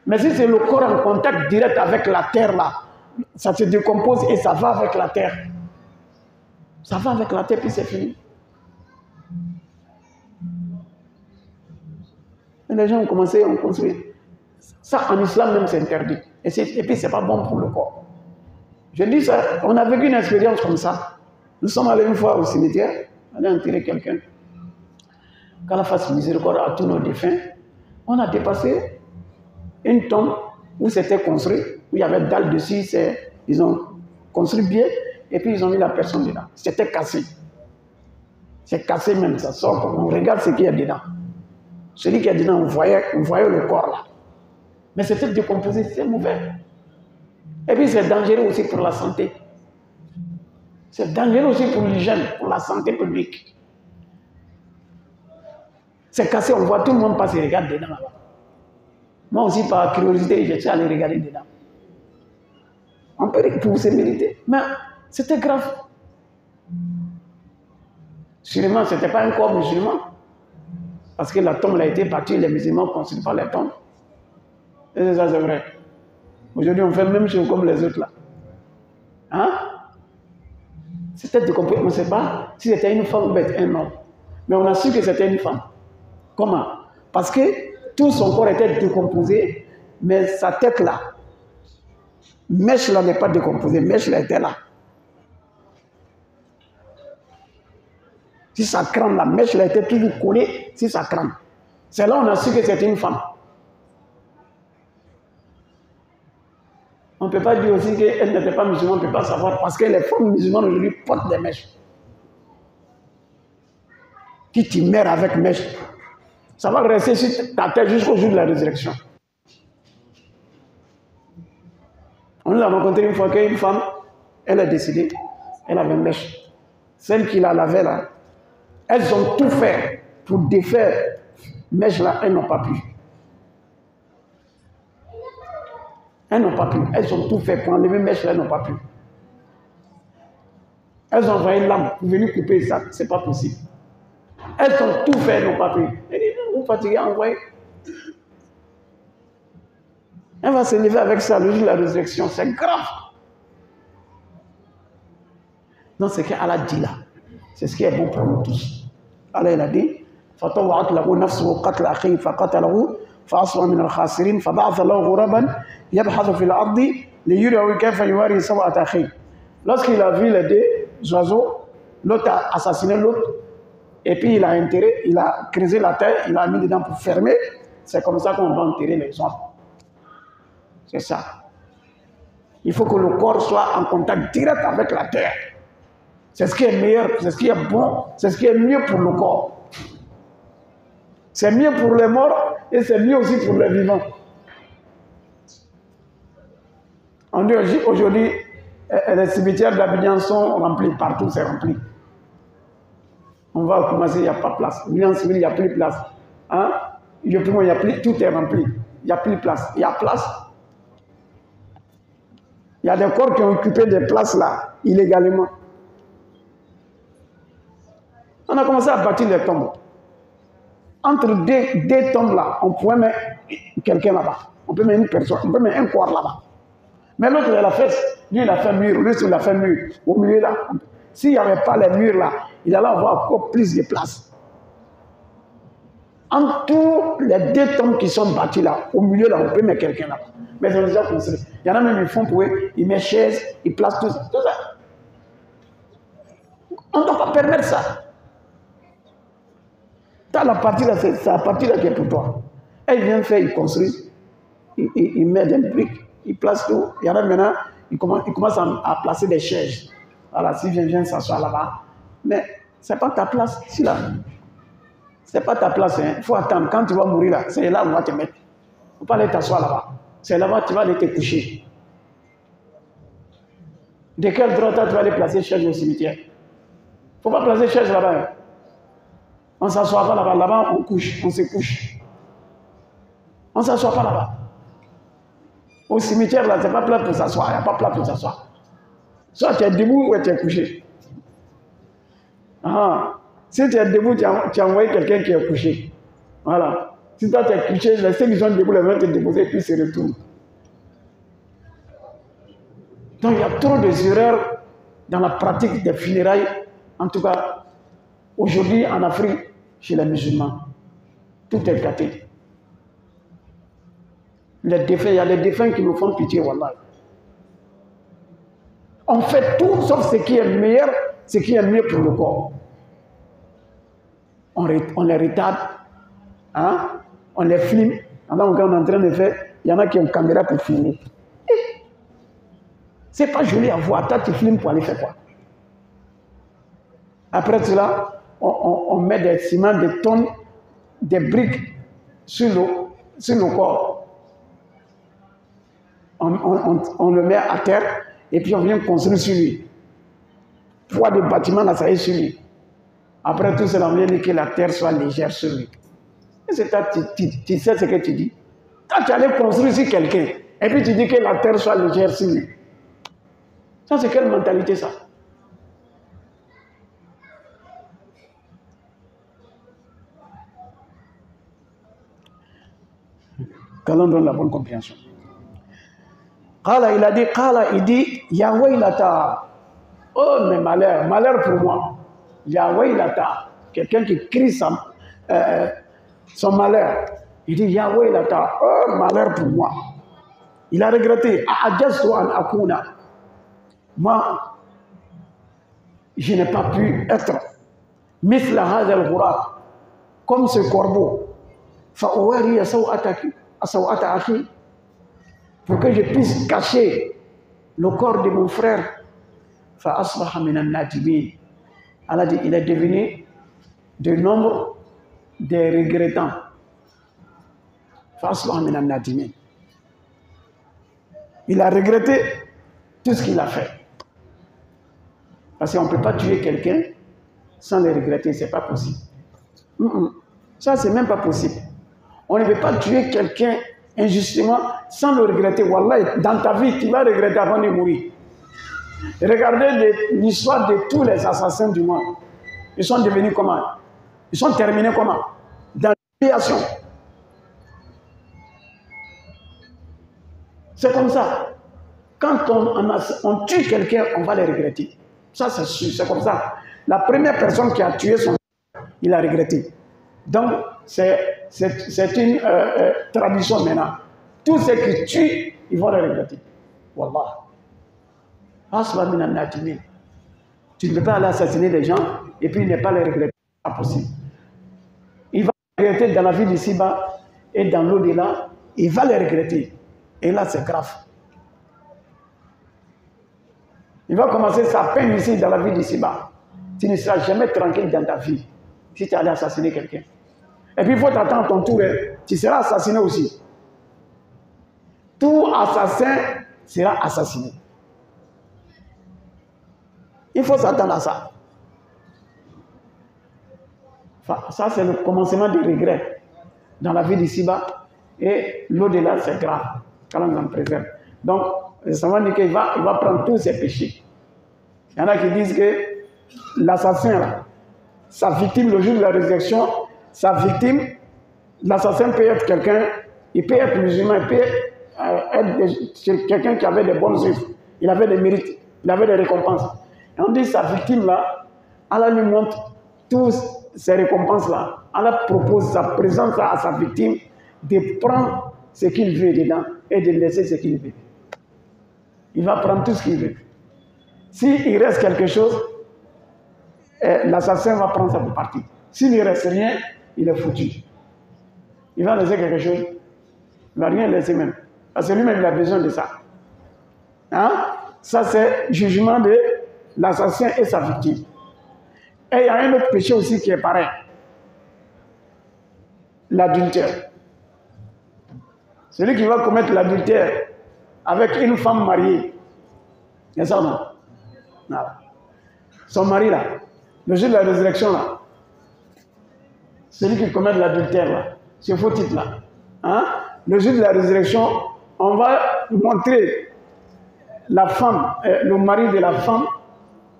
Mais si c'est le corps en contact direct avec la terre là, ça se décompose et ça va avec la terre. Ça va avec la terre puis c'est fini. Et les gens ont commencé à construire. Ça en islam même c'est interdit. Et puis c'est pas bon pour le corps. Je dis ça, on a vécu une expérience comme ça. Nous sommes allés une fois au cimetière, on a enterré quelqu'un. Qu'Allah fasse miséricorde à tous nos défunts, on a dépassé une tombe où c'était construit, où il y avait dalle dessus, ils ont construit bien, et puis ils ont mis la personne dedans. C'était cassé. C'est cassé même, ça sort, on regarde ce qu'il y a dedans. Celui qui est dedans, on voyait le corps là. Mais c'était décomposé, c'est mauvais. Et puis c'est dangereux aussi pour la santé. C'est dangereux aussi pour l'hygiène, pour la santé publique. C'est cassé, on voit tout le monde passer et regarde dedans là-bas. Moi aussi, par curiosité, j'étais allé regarder dedans. On peut pour se mériter. Mais c'était grave. Sûrement, ce n'était pas un corps musulman. Parce que la tombe a été bâtie, les musulmans ne construisent pas les tombes. Et ça, c'est vrai. Aujourd'hui, on fait la même chose comme les autres là. Hein? C'était décompensé. On ne sait pas si c'était une femme ou un homme. Mais on a su que c'était une femme. Comment? Parce que tout son corps était décomposé, mais sa tête là, mèche là n'est pas décomposée, mèche là était là. Si sa crâne, la mèche là était toujours collée sur sa crâne. C'est là on a su que c'était une femme. On ne peut pas dire aussi qu'elle n'était pas musulmane, on ne peut pas savoir, parce que les femmes musulmanes aujourd'hui portent des mèches. Qui tu meurs avec mèche, ça va rester sur ta tête jusqu'au jour de la résurrection. On nous a rencontré une fois qu'une femme, elle est décédée, elle avait une mèche. Celle qui la lavait là, elles ont tout fait pour défaire mèche là, elles n'ont pas pu. Elles n'ont pas pu. Elles ont tout fait pour enlever mèche là, elles n'ont pas pu. Elles ont envoyé une lame pour venir couper ça, c'est pas possible. Elles ont tout fait, elles n'ont pas pu. Elle dit, vous fatiguez, envoyez. Elle va se lever avec ça le jour de la résurrection, c'est grave. Donc ce qu'Allah dit là, c'est ce qui est bon pour nous tous. Allah il a dit, فطوعت له نفسه قتل أخيه فقتله فأصبح من الخاسرين فبعث له غرابا يبحث في الأرض ليريه كيف يواري سوءة أخيه. Lorsqu'il a vu les deux oiseaux, l'autre a assassiné l'autre, et puis il a enterré, il a creusé la terre, il a mis dedans pour fermer. C'est comme ça qu'on va enterrer les hommes. C'est ça. Il faut que le corps soit en contact direct avec la terre. C'est ce qui est meilleur, c'est ce qui est bon, c'est ce qui est mieux pour le corps. C'est mieux pour les morts et c'est mieux aussi pour les vivants. On dit aujourd'hui, les cimetières d'Abidjan sont remplis, partout c'est rempli. On va commencer, il n'y a pas de place. L'Union civile, il n'y a plus de place. Hein? Il y a plus, tout est rempli. Il n'y a plus de place. Il y a place. Il y a des corps qui ont occupé des places là, illégalement. On a commencé à bâtir des tombes. Entre deux tombes là, on pouvait mettre quelqu'un là-bas. On peut mettre une personne, on peut mettre un corps là-bas. Mais l'autre, il a fait, lui, il a fait mur, lui, il a fait mur. Au milieu là, s'il n'y avait pas les murs là, il allait avoir encore plus de place. Entre les deux tombes qui sont bâties là, au milieu là, on peut mettre quelqu'un là. Mais ils ont déjà construit. Il y en a même, ils font pour eux, ils mettent chaises, ils placent tout ça. Tout ça. On ne doit pas permettre ça. T'as la partie là, c'est la partie là qui est pour toi. Et ils viennent faire, ils construisent, ils mettent des briques, ils placent tout. Il y en a maintenant, ils commencent à placer des chaises. Voilà, si viens s'asseoir là-bas. Mais ce n'est pas ta place, ici là. Ce n'est pas ta place, il faut attendre. Quand tu vas mourir là, c'est là où on va te mettre. Il ne faut pas aller t'asseoir là-bas. C'est là-bas que tu vas aller te coucher. De quel droit tu vas aller placer chaise au cimetière? Il ne faut pas placer chaise là-bas. On ne s'assoit pas là-bas. Là-bas, on couche, on se couche. On ne s'assoit pas là-bas. Au cimetière, là, ce n'est pas plat pour s'asseoir. Il n'y a pas plat pour s'asseoir. Soit tu es debout ou tu es couché. Ah. Si tu es debout, tu as envoyé quelqu'un qui est couché. Voilà. Si toi tu es couché, les ceux qui sont debout, les vont te déposer et puis se retournent. Donc il y a trop d'erreurs dans la pratique des funérailles, en tout cas aujourd'hui en Afrique, chez les musulmans. Tout est gâté. Les défunts, il y a des défunts qui nous font pitié, wallah. On fait tout sauf ce qui est meilleur, ce qui est mieux pour le corps. On les retarde, hein? On les filme. Alors, quand on est en train de faire, il y en a qui ont une caméra pour filmer. C'est pas joli à voir. Toi, tu filmes pour aller faire quoi? Après cela, on met des ciments, des tonnes, des briques sur le corps. On le met à terre et puis on vient construire sur lui. Poids de bâtiment, là, ça est sur lui. Après tout cela, on vient dire que la terre soit légère sur lui. Et c'est ça, tu sais ce que tu dis. Quand tu allais construire sur quelqu'un, et puis tu dis que la terre soit légère sur lui. Ça, c'est quelle mentalité, ça? Qu'Allah donne la bonne compréhension. Il dit, Yahweh Lata. Oh, mais malheur, malheur pour moi. Yahweh Lata. Quelqu'un qui crie son malheur. Il dit, Yahweh Lata. Oh, malheur pour moi. Il a regretté. Moi, je n'ai pas pu être comme ce corbeau. Pour que je puisse cacher le corps de mon frère. Allah dit, il est devenu de nombre des regrettants. Il a regretté tout ce qu'il a fait. Parce qu'on ne peut pas tuer quelqu'un sans le regretter, ce n'est pas possible. Ça, ce n'est même pas possible. On ne peut pas tuer quelqu'un injustement sans le regretter. Wallah, dans ta vie, tu vas regretter avant de mourir. Regardez l'histoire de tous les assassins du monde. Ils sont devenus comment? Ils sont terminés comment? Dans l'humiliation. C'est comme ça. Quand on tue quelqu'un, on va le regretter. Ça, c'est sûr, c'est comme ça. La première personne qui a tué son frère, il a regretté. Donc, c'est une tradition maintenant. Tous ceux qui tuent, ils vont le regretter. Wallah. Tu ne peux pas aller assassiner des gens et puis ne pas les regretter. C'est pas possible. Il va les regretter dans la vie d'ici-bas et dans l'au-delà. Il va les regretter. Et là, c'est grave. Il va commencer sa peine ici dans la vie d'ici-bas. Tu ne seras jamais tranquille dans ta vie si tu allais assassiner quelqu'un. Et puis il faut t'attendre ton tour. Tu seras assassiné aussi. Tout assassin sera assassiné. Il faut s'attendre à ça. Ça, c'est le commencement des regrets dans la vie d'ici-bas. Et l'au-delà, c'est grave. Quand on en préserve. Donc, ça va dire qu'il va prendre tous ses péchés. Il y en a qui disent que l'assassin, sa victime, le jour de la résurrection, sa victime, l'assassin peut être quelqu'un, il peut être musulman, il peut être quelqu'un qui avait des bonnes œuvres, il avait des mérites, il avait des récompenses. Et on dit sa victime là, Allah lui montre toutes ces récompenses-là, Allah propose sa présence à sa victime de prendre ce qu'il veut dedans et de laisser ce qu'il veut. Il va prendre tout ce qu'il veut. S'il reste quelque chose, l'assassin va prendre sa partie. S'il ne reste rien, il est foutu. Il va laisser quelque chose, il ne va rien laisser même. Parce que lui-même, il a besoin de ça. Hein? Ça, c'est le jugement de l'assassin et sa victime. Et il y a un autre péché aussi qui est pareil. L'adultère. Celui qui va commettre l'adultère avec une femme mariée. C'est ça, non? Voilà. Son mari, là, le jour de la résurrection, là, celui qui commet l'adultère, là, ce faux titre, là, hein? Le jour de la résurrection, on va montrer la femme, le mari de la femme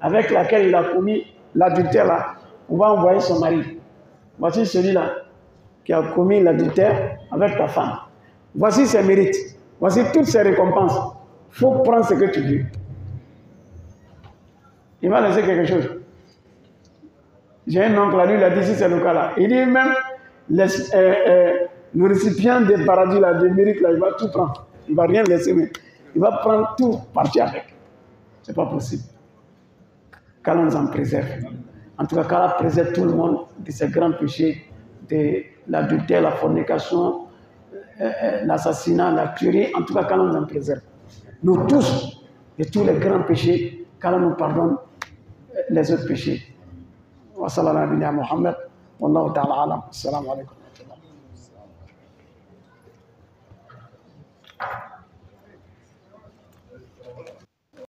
avec laquelle il a commis l'adultère, là. On va envoyer son mari. Voici celui-là qui a commis l'adultère avec ta femme. Voici ses mérites. Voici toutes ses récompenses. Il faut prendre ce que tu veux. Il va laisser quelque chose. J'ai un oncle, lui, il a dit, si c'est le cas là. Il dit même, le récipient des paradis, là, des mérites, là, il va tout prendre. Il ne va rien laisser, mais il va prendre tout, partir avec. Ce n'est pas possible. Qu'Allah nous en préserve. En tout cas, qu'Allah préserve tout le monde de ces grands péchés, de l'adultère, la fornication, l'assassinat, la tuerie. En tout cas, qu'Allah nous en préserve. Nous tous, de tous les grands péchés, qu'Allah nous pardonne les autres péchés. Wa sallallahu alayhi wa sallam. Wallahu ta'ala alam. Assalamu alaikum.